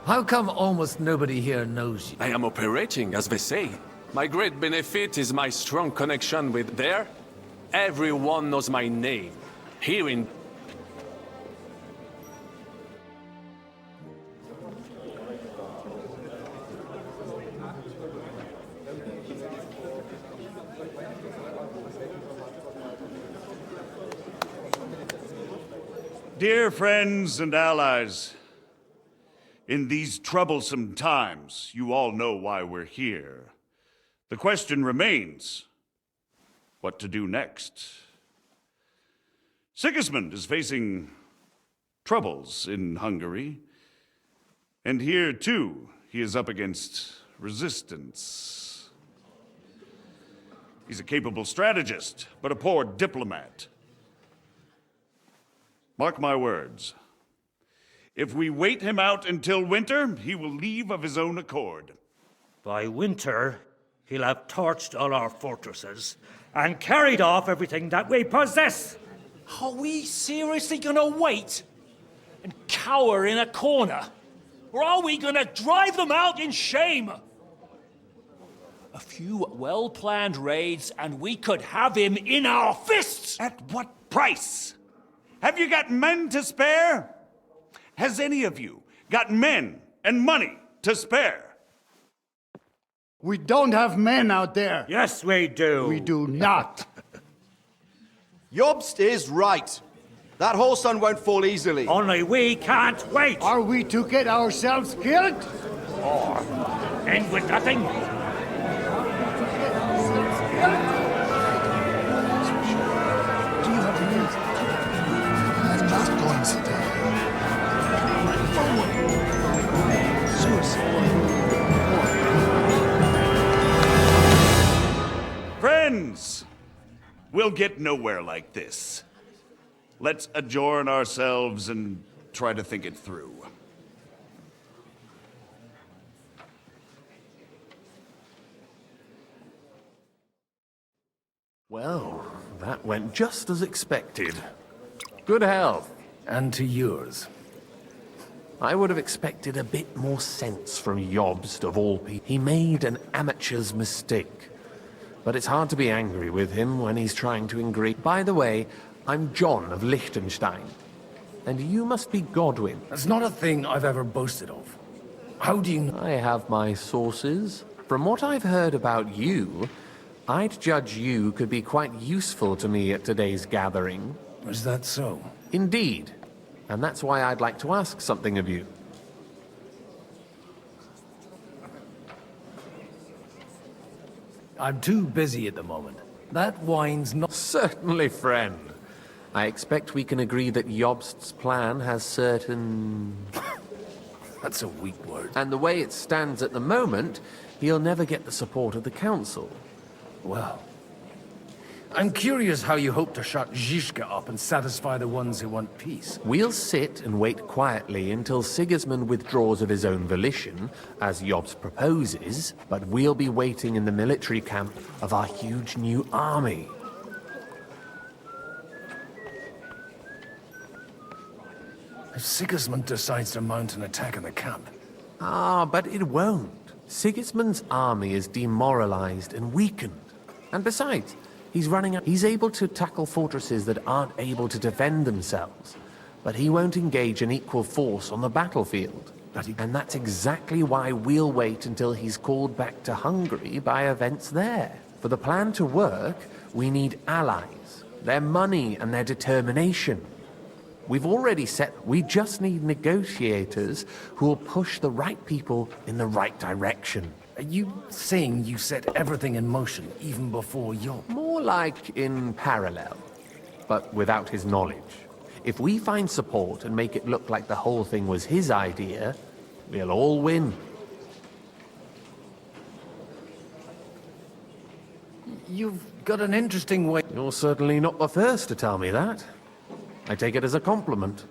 How come almost nobody here knows you? I am operating, as they say. My great benefit is my strong connection with there. Everyone knows my name. Here in... Dear friends and allies, in these troublesome times, you all know why we're here. The question remains, what to do next? Sigismund is facing troubles in Hungary, and here, too, he is up against resistance. He's a capable strategist, but a poor diplomat. Mark my words. If we wait him out until winter, he will leave of his own accord. By winter, he'll have torched all our fortresses and carried off everything that we possess. Are we seriously gonna wait and cower in a corner? Or are we gonna drive them out in shame? A few well-planned raids and we could have him in our fists! At what price? Have you got men to spare? Has any of you got men and money to spare? We don't have men out there. Yes, we do. We do not. Jobst is right. That whole sun won't fall easily. Only we can't wait. Are we to get ourselves killed? Or end with nothing? Friends, we'll get nowhere like this. Let's adjourn ourselves and try to think it through. Well, that went just as expected. Good health. And to yours. I would have expected a bit more sense from Jobst of all people. He made an amateur's mistake. But it's hard to be angry with him when he's trying to agree. By the way, I'm John of Liechtenstein. And you must be Godwin. That's not a thing I've ever boasted of. How do you know? I have my sources. From what I've heard about you, I'd judge you could be quite useful to me at today's gathering. Is that so? Indeed. And that's why I'd like to ask something of you. I'm too busy at the moment. That wine's not... Certainly, friend. I expect we can agree that Jobst's plan has certain... That's a weak word. And the way it stands at the moment, he'll never get the support of the council. Well... I'm curious how you hope to shut Zizka up and satisfy the ones who want peace. We'll sit and wait quietly until Sigismund withdraws of his own volition, as Jobst proposes, but we'll be waiting in the military camp of our huge new army. If Sigismund decides to mount an attack on the camp... Ah, but it won't. Sigismund's army is demoralized and weakened. And besides... He's able to tackle fortresses that aren't able to defend themselves, but he won't engage an equal force on the battlefield. And that's exactly why we'll wait until he's called back to Hungary by events there. For the plan to work, we need allies, their money and their determination. We've already set... We just need negotiators who will push the right people in the right direction. Are you saying you set everything in motion even before your... More like in parallel, but without his knowledge. If we find support and make it look like the whole thing was his idea, we'll all win. You've got an interesting way... You're certainly not the first to tell me that. I take it as a compliment.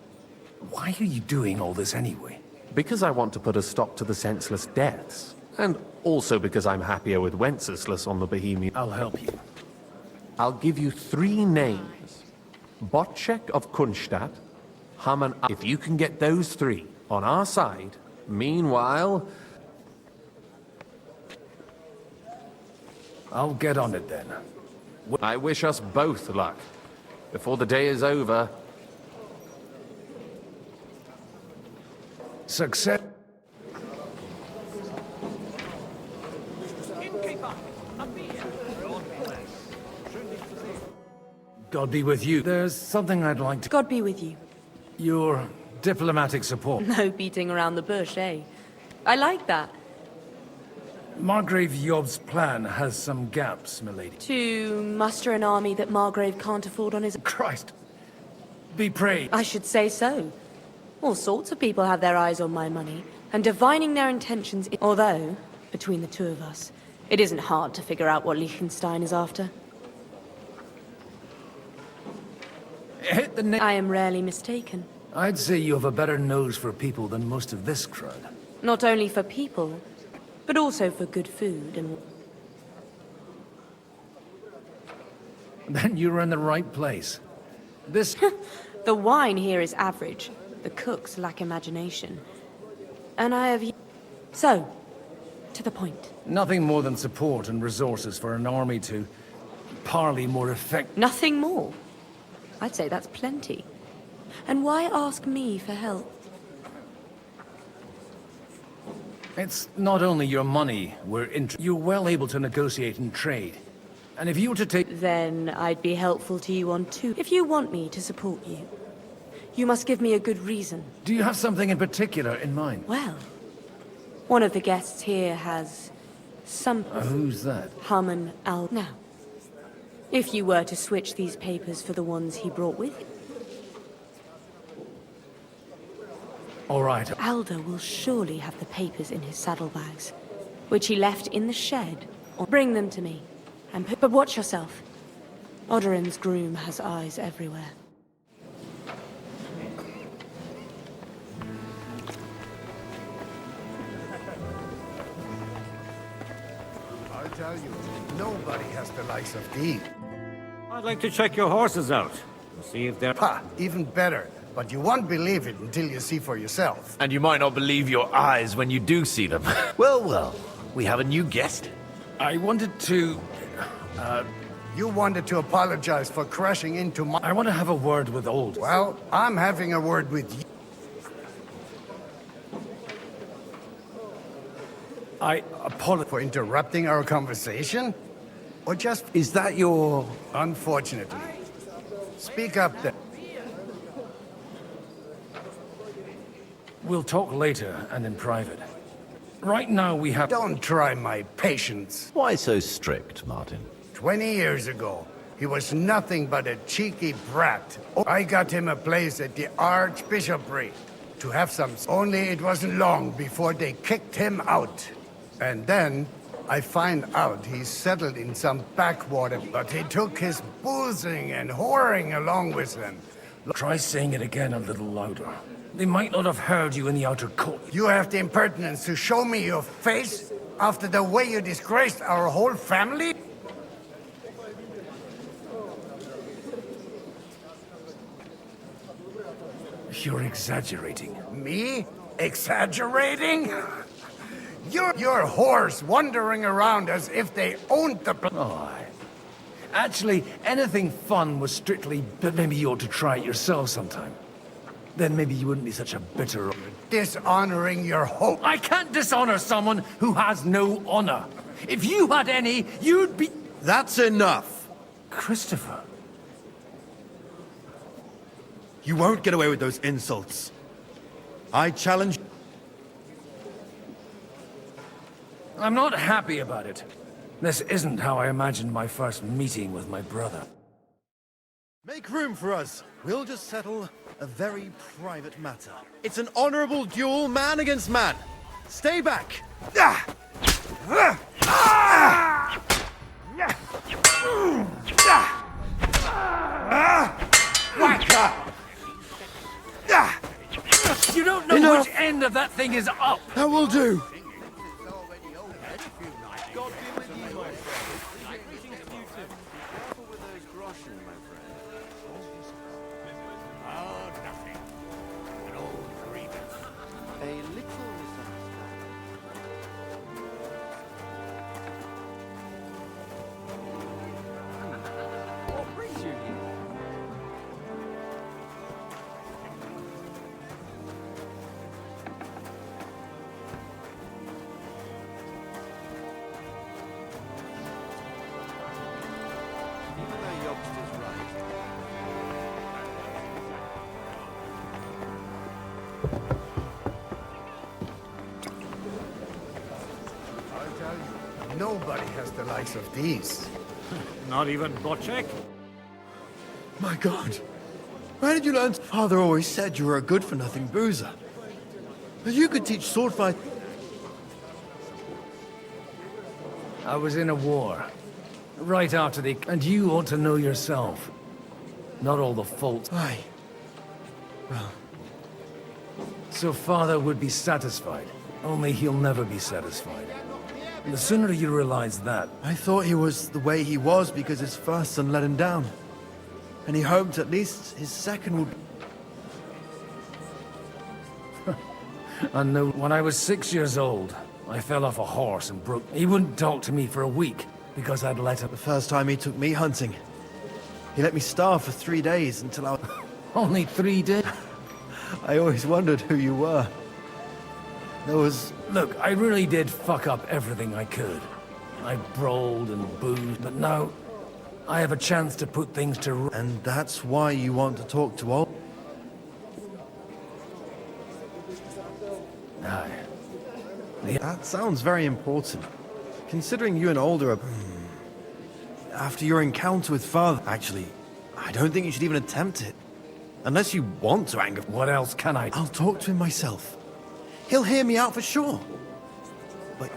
Why are you doing all this anyway? Because I want to put a stop to the senseless deaths. And also because I'm happier with Wenceslas on the Bohemian... I'll help you. I'll give you 3 names. Botchek of Kunstadt, Hamann... If you can get those 3 on our side, meanwhile... I'll get on it then. I wish us both luck. Before the day is over... Success... God be with you. There's something I'd like to... God be with you. Your diplomatic support. No beating around the bush, eh? I like that. Margrave Yob's plan has some gaps, milady. To muster an army that Margrave can't afford on his... Christ. Be praised. I should say so. All sorts of people have their eyes on my money, and divining their intentions... Although, between the two of us, it isn't hard to figure out what Liechtenstein is after. Hit the I am rarely mistaken. I'd say you have a better nose for people than most of this crowd. Not only for people, but also for good food and... Then you're in the right place. This... The wine here is average. The cooks lack imagination. And I have... So, to the point. Nothing more than support and resources for an army to parley more effectively. Nothing more? I'd say that's plenty. And why ask me for help? It's not only your money we're interested. You're well able to negotiate and trade. And if you were to take... Then I'd be helpful to you on 2. If you want me to support you, you must give me a good reason. Do you have something in particular in mind? Well, one of the guests here has some... Who's that? Hamann Al... Now, if you were to switch these papers for the ones he brought with him... All right. Alder will surely have the papers in his saddlebags, which he left in the shed. Or bring them to me. But watch yourself. Odoran's groom has eyes everywhere. I tell you, nobody has the likes of thee. I'd like to check your horses out. And see if they're... Ha! Even better. But you won't believe it until you see for yourself. And you might not believe your eyes when you do see them. Well, well, we have a new guest. I wanted to... You wanted to apologize for crashing into my... I want to have a word with Old. Well, I'm having a word with you. I apologize for interrupting our conversation? Or just... Is that your... Unfortunately. Speak up then. We'll talk later and in private. Right now we have... Don't try my patience. Why so strict, Martin? 20 years ago, he was nothing but a cheeky brat. I got him a place at the Archbishopric to have some... Only it wasn't long before they kicked him out. And then I find out he's settled in some backwater, but he took his boozing and whoring along with him. Try saying it again a little louder. They might not have heard you in the outer court. You have the impertinence to show me your face after the way you disgraced our whole family? You're exaggerating. Me? Exaggerating? You're whores wandering around as if they owned the... Oh, actually, anything fun was strictly... But maybe you ought to try it yourself sometime. Then maybe you wouldn't be such a bitter... Dishonoring your hope. I can't dishonor someone who has no honor. If you had any, you'd be... That's enough. Christopher. You won't get away with those insults. I challenge... I'm not happy about it. This isn't how I imagined my first meeting with my brother. Make room for us. We'll just settle a very private matter. It's an honorable duel, man against man. Stay back. You don't know which end of that thing is up. That will do. Nobody has the likes of these. Not even Bocek? My God. Where did you learn? Father always said you were a good-for-nothing boozer. But you could teach sword fight. I was in a war. Right after the... And you ought to know yourself. Not all the faults. Aye. Well... So Father would be satisfied. Only he'll never be satisfied. And the sooner you realize that... I thought he was the way he was because his first son let him down. And he hoped at least his second would... I know. When I was 6 years old, I fell off a horse and broke... He wouldn't talk to me for a week because I'd let him... The first time he took me hunting, he let me starve for 3 days until I... Only 3 days? I always wondered who you were. There was... Look, I really did fuck up everything I could. I brawled and boozed, but now I have a chance to put things to... And that's why you want to talk to all... Aye. That sounds very important. Considering you and Alder are... After your encounter with Father... Actually, I don't think you should even attempt it. Unless you want to anger... What else can I... I'll talk to him myself. He'll hear me out for sure. But...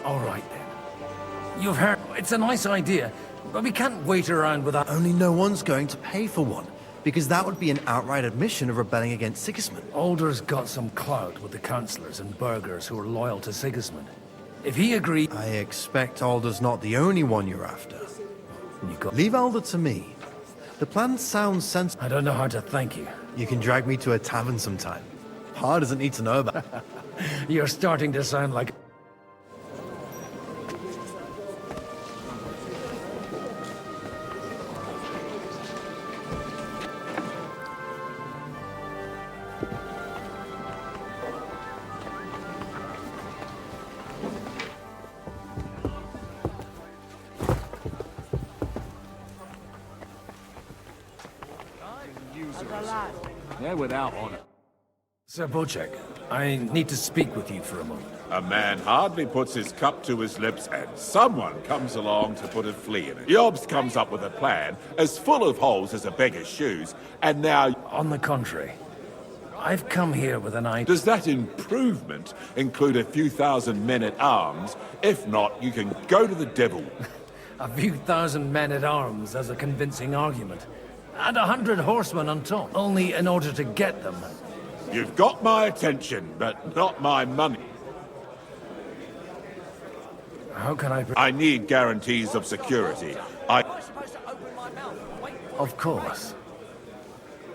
All right, then. You've heard... It's a nice idea, but we can't wait around without... Only no one's going to pay for one, because that would be an outright admission of rebelling against Sigismund. Alder's got some clout with the councillors and burghers who are loyal to Sigismund. If he agrees... I expect Alder's not the only one you're after. Leave Alder to me. The plan sounds sensible. I don't know how to thank you. You can drag me to a tavern sometime. Pa doesn't need to know about it. You're starting to sound like... They're without honor. Sir Bocek, I need to speak with you for a moment. A man hardly puts his cup to his lips and someone comes along to put a flea in it. Jobst comes up with a plan as full of holes as a beggar's shoes, and now... On the contrary, I've come here with an idea. Does that improvement include a few thousand men-at-arms? If not, you can go to the devil. A few thousand men-at-arms as a convincing argument. And 100 horsemen on top, only in order to get them. You've got my attention, but not my money. How can I... I need guarantees of security. Of course.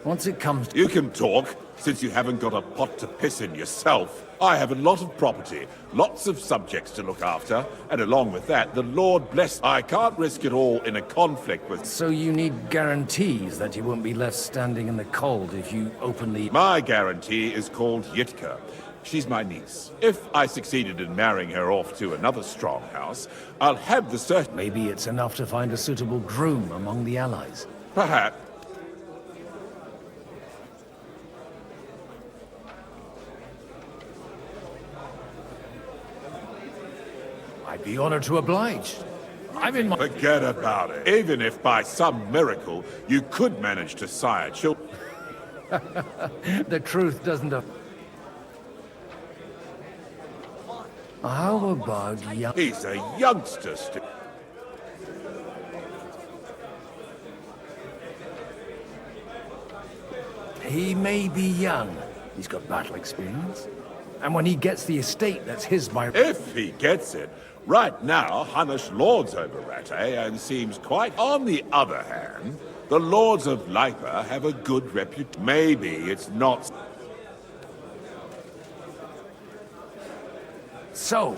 Once it comes to... You can talk, since you haven't got a pot to piss in yourself. I have a lot of property, lots of subjects to look after, and along with that, the Lord bless... I can't risk it all in a conflict with... So you need guarantees that you won't be left standing in the cold if you openly... My guarantee is called Yitka. She's my niece. If I succeeded in marrying her off to another strong house, I'll have the certainty... Maybe it's enough to find a suitable groom among the allies. Perhaps. I'd be honored to oblige. I'm in my... Forget about it. Even if by some miracle you could manage to sire children. The truth doesn't... How about young... He's a youngster still. He may be young. He's got battle experience. And when he gets the estate, that's his by... If he gets it. Right now, Hanush lords over Rate and seems quite... On the other hand, the lords of Lipa have a good reputation. Maybe it's not... So?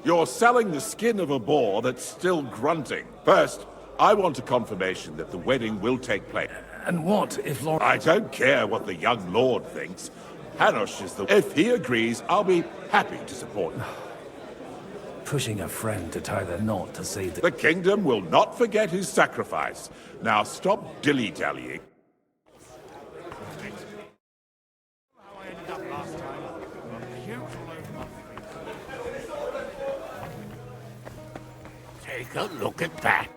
You're selling the skin of a boar that's still grunting. First, I want a confirmation that the wedding will take place. And what if Lord... I don't care what the young lord thinks. Hanush is the... If he agrees, I'll be happy to support him. Pushing a friend to tie the knot to save the... The kingdom will not forget his sacrifice. Now stop dilly-dallying. Take a look at that.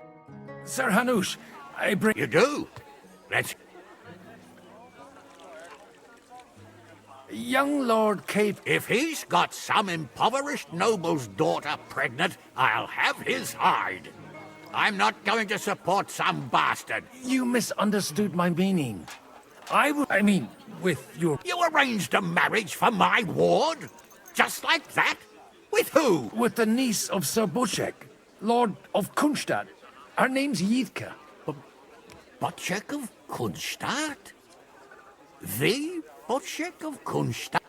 Sir Hanush, I bring... You do? Let's... Young Lord Cape... If he's got some impoverished noble's daughter pregnant, I'll have his hide. I'm not going to support some bastard. You misunderstood my meaning. I mean, with your... You arranged a marriage for my ward? Just like that? With who? With the niece of Sir Boczek, Lord of Kunstadt. Her name's Yitka. Boczek of Kunstadt? The Boczek of Kunstadt?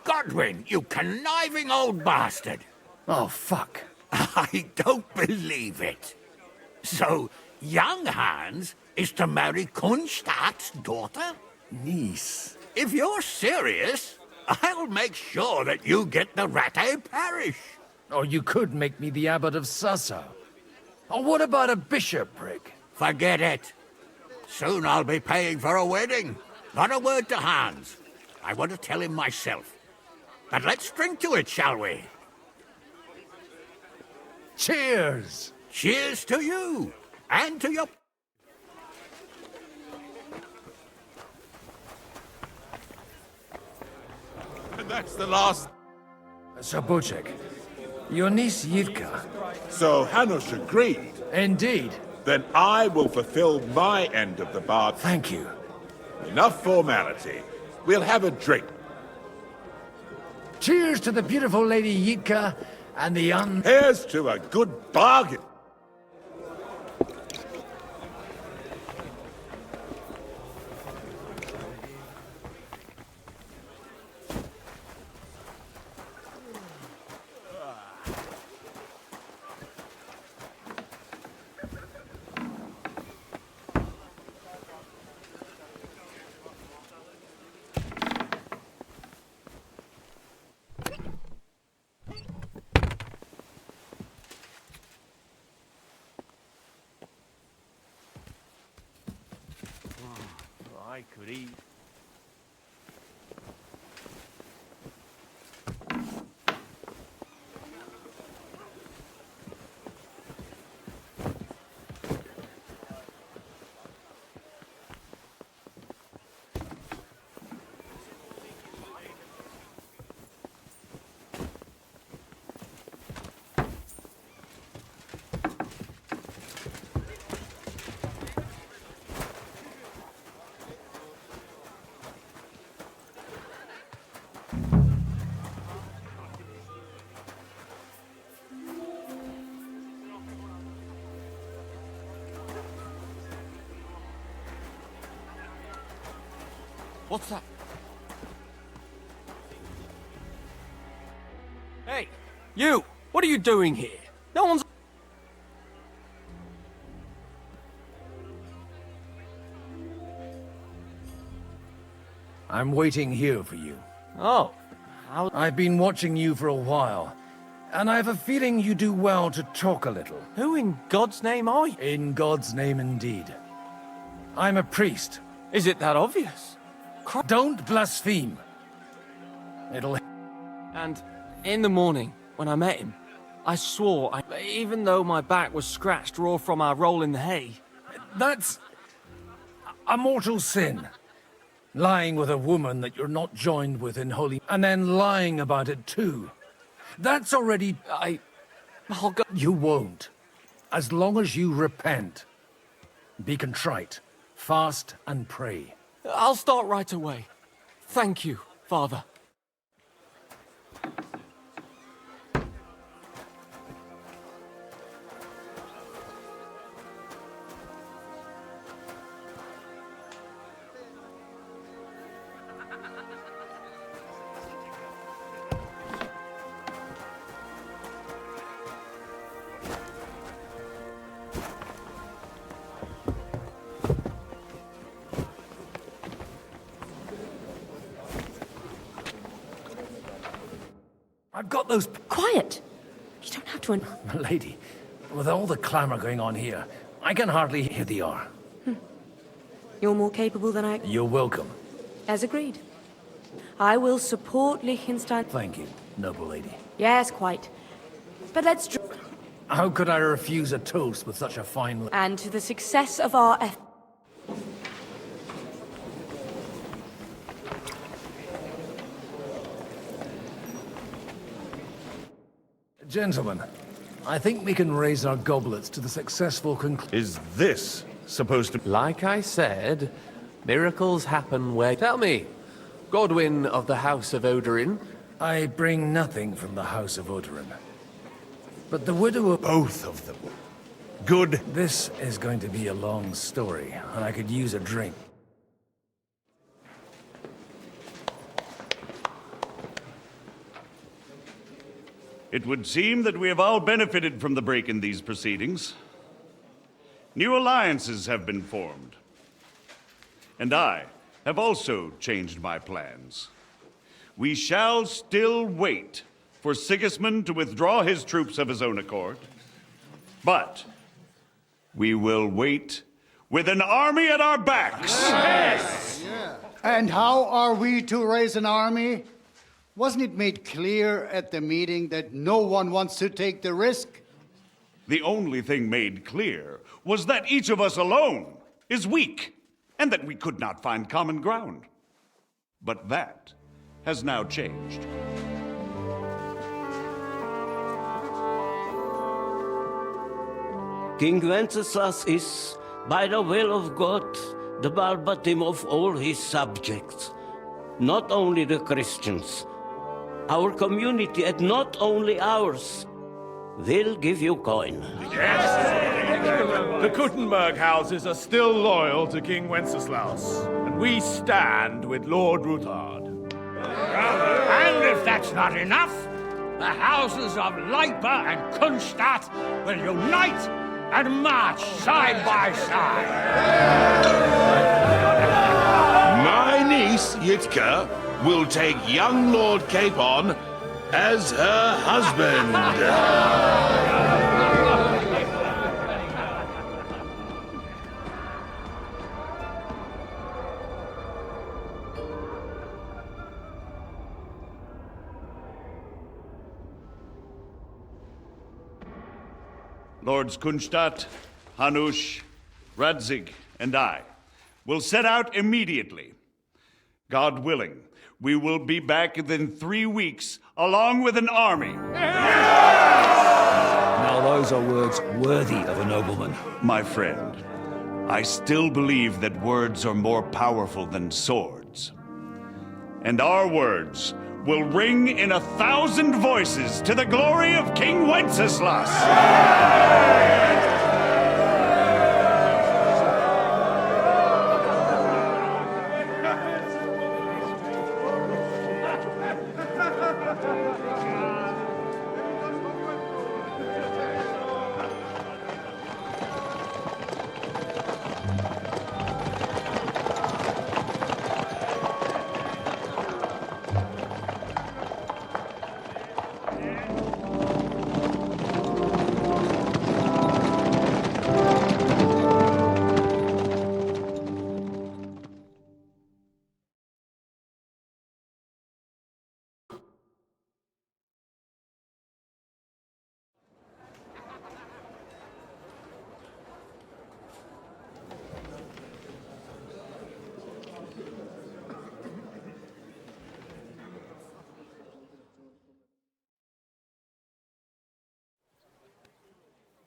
Godwin, you conniving old bastard! Oh, fuck. I don't believe it. So, young Hans is to marry Kunstadt's daughter? Niece. If you're serious, I'll make sure that you get the Rate parish. Or you could make me the abbot of Sassa. Or what about a bishopric? Forget it. Soon I'll be paying for a wedding. Not a word to Hans. I want to tell him myself. But let's drink to it, shall we? Cheers! Cheers to you! And to your... And that's the last... Sir Boczek, your niece Yitka. So Hanush agreed? Indeed. Then I will fulfill my end of the bargain. Thank you. Enough formality. We'll have a drink. Cheers to the beautiful Lady Yitka and the Here's to a good bargain. I could eat. What's that? Hey, you! What are you doing here? No one's... I'm waiting here for you. Oh. I've been watching you for a while, and I have a feeling you do well to talk a little. Who in God's name are you? In God's name, indeed. I'm a priest. Is it that obvious? Don't blaspheme. It'll... And in the morning, when I met him, I swore, even though my back was scratched raw from our roll in the hay. That's a mortal sin. Lying with a woman that you're not joined with in holy... and then lying about it too. That's already... I'll go... You won't. As long as you repent. Be contrite. Fast and pray. I'll start right away. Thank you, Father. I've got those... Quiet! You don't have to... Lady, with all the clamour going on here, I can hardly hear the R. You're more capable than I... You're welcome. As agreed. I will support Liechtenstein... Thank you, noble lady. Yes, quite. But let's... How could I refuse a toast with such a fine... And to the success of our... Gentlemen, I think we can raise our goblets to the successful conclusion. Is this supposed to... Like I said, miracles happen where... Tell me, Godwin of the House of Odorin? I bring nothing from the House of Odorin. But the widow of... Both of them. Good. This is going to be a long story, and I could use a drink. It would seem that we have all benefited from the break in these proceedings. New alliances have been formed. And I have also changed my plans. We shall still wait for Sigismund to withdraw his troops of his own accord. But we will wait with an army at our backs. Yes! And how are we to raise an army? Wasn't it made clear at the meeting that no one wants to take the risk? The only thing made clear was that each of us alone is weak, and that we could not find common ground. But that has now changed. King Wenceslas is, by the will of God, the balbatim of all his subjects, not only the Christians. Our community, and not only ours, will give you coin. Yes! The Kuttenberg houses are still loyal to King Wenceslas, and we stand with Lord Ruthard. And if that's not enough, the houses of Leipa and Kunstadt will unite and march side by side. My niece, Yitka, will take young Lord Capon as her husband. Lords Kunstadt, Hanush, Radzig, and I will set out immediately. God willing, we will be back within 3 weeks, along with an army. Now those are words worthy of a nobleman. My friend, I still believe that words are more powerful than swords. And our words will ring in 1,000 voices to the glory of King Wenceslas.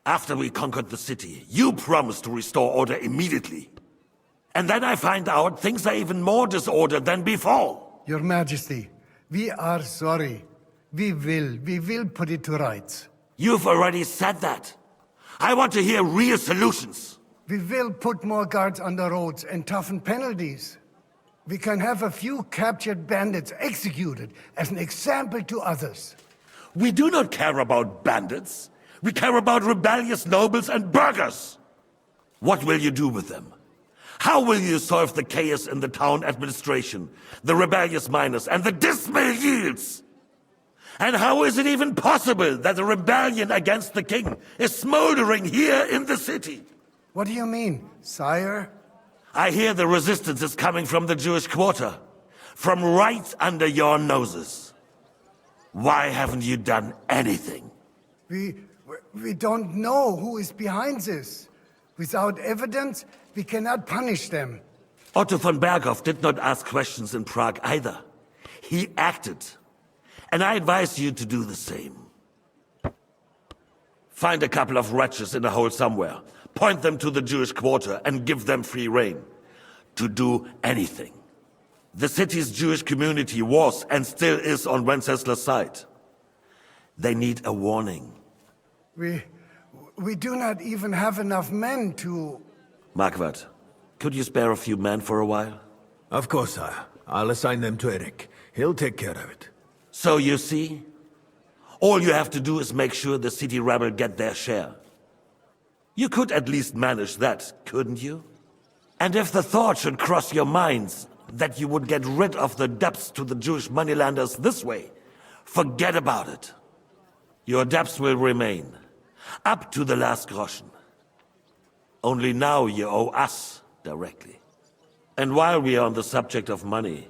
After we conquered the city, you promised to restore order immediately. And then I find out things are even more disordered than before. Your Majesty, we are sorry. We will put it to rights. You've already said that. I want to hear real solutions. We will put more guards on the roads and toughen penalties. We can have a few captured bandits executed as an example to others. We do not care about bandits. We care about rebellious nobles and burghers. What will you do with them? How will you solve the chaos in the town administration, the rebellious miners, and the dismal yields? And how is it even possible that a rebellion against the king is smoldering here in the city? What do you mean, sire? I hear the resistance is coming from the Jewish quarter, from right under your noses. Why haven't you done anything? We don't know who is behind this. Without evidence, we cannot punish them. Otto von Berghoff did not ask questions in Prague either. He acted. And I advise you to do the same. Find a couple of wretches in a hole somewhere, point them to the Jewish quarter, and give them free rein to do anything. The city's Jewish community was and still is on Wencesla's side. They need a warning. We do not even have enough men to... Marquardt, could you spare a few men for a while? Of course, sire. I'll assign them to Eric. He'll take care of it. So you see, all you have to do is make sure the city rebel get their share. You could at least manage that, couldn't you? And if the thought should cross your minds that you would get rid of the debts to the Jewish moneylenders this way, forget about it. Your debts will remain, up to the last groschen. Only now you owe us directly. And while we are on the subject of money,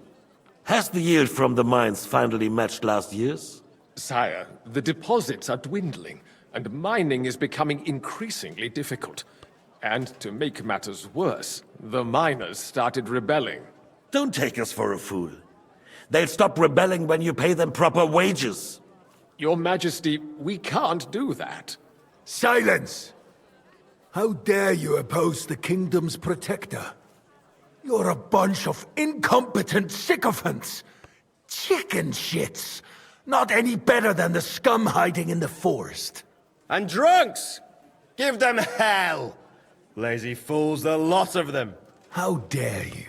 has the yield from the mines finally matched last year's? Sire, the deposits are dwindling, and mining is becoming increasingly difficult. And to make matters worse, the miners started rebelling. Don't take us for a fool. They'll stop rebelling when you pay them proper wages. Your Majesty, we can't do that. Silence! How dare you oppose the kingdom's protector? You're a bunch of incompetent sycophants! Chicken shits! Not any better than the scum hiding in the forest. And drunks! Give them hell! Lazy fools, the lot of them. How dare you?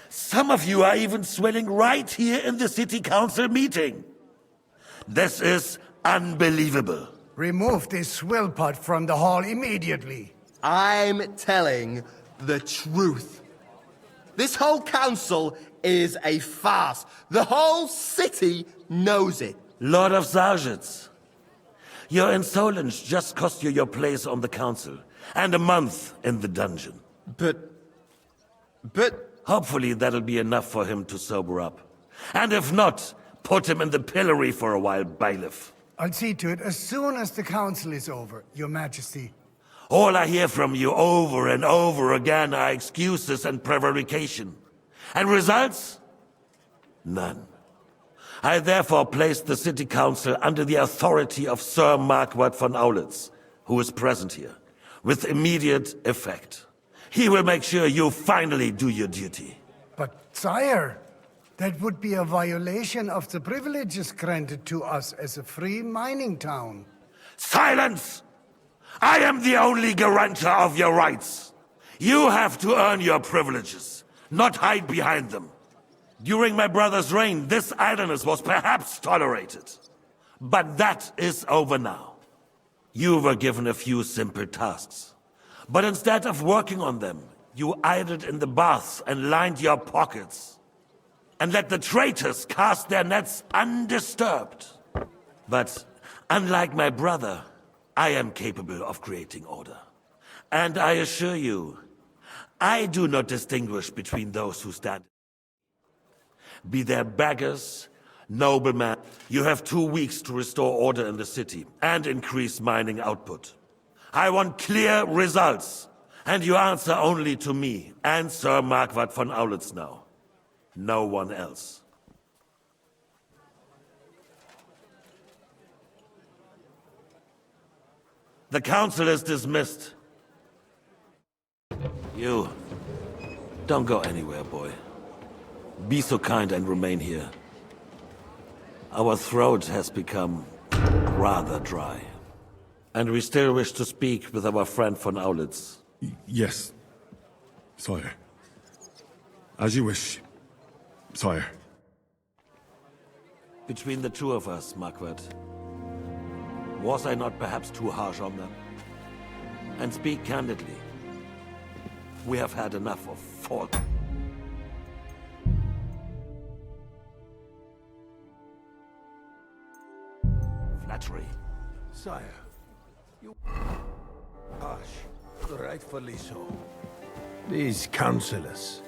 Some of you are even swelling right here in the city council meeting. This is unbelievable. Remove this swill pot from the hall immediately. I'm telling the truth. This whole council is a farce. The whole city knows it. Lord of Sargents, your insolence just cost you your place on the council, and a month in the dungeon. But... Hopefully that'll be enough for him to sober up. And if not, put him in the pillory for a while, bailiff. I'll see to it as soon as the council is over, Your Majesty. All I hear from you over and over again are excuses and prevarication. And results? None. I therefore place the city council under the authority of Sir Marquardt von Aulitz, who is present here, with immediate effect. He will make sure you finally do your duty. But, sire, that would be a violation of the privileges granted to us as a free mining town. Silence! I am the only guarantor of your rights. You have to earn your privileges, not hide behind them. During my brother's reign, this idleness was perhaps tolerated. But that is over now. You were given a few simple tasks. But instead of working on them, you idled in the baths and lined your pockets. And let the traitors cast their nets undisturbed. But unlike my brother, I am capable of creating order. And I assure you, I do not distinguish between those who stand. Be they beggars, noblemen, you have 2 weeks to restore order in the city and increase mining output. I want clear results, and you answer only to me and Sir Marquardt von Aulitz now. No one else. The council is dismissed. You, don't go anywhere, boy. Be so kind and remain here. Our throat has become rather dry. And we still wish to speak with our friend von Aulitz. Yes, sire. As you wish, sire. Between the two of us, Marquardt, was I not perhaps too harsh on them? And speak candidly, we have had enough of fault. Flattery. Sire, you harsh, rightfully so. These councillors,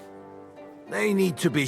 they need to be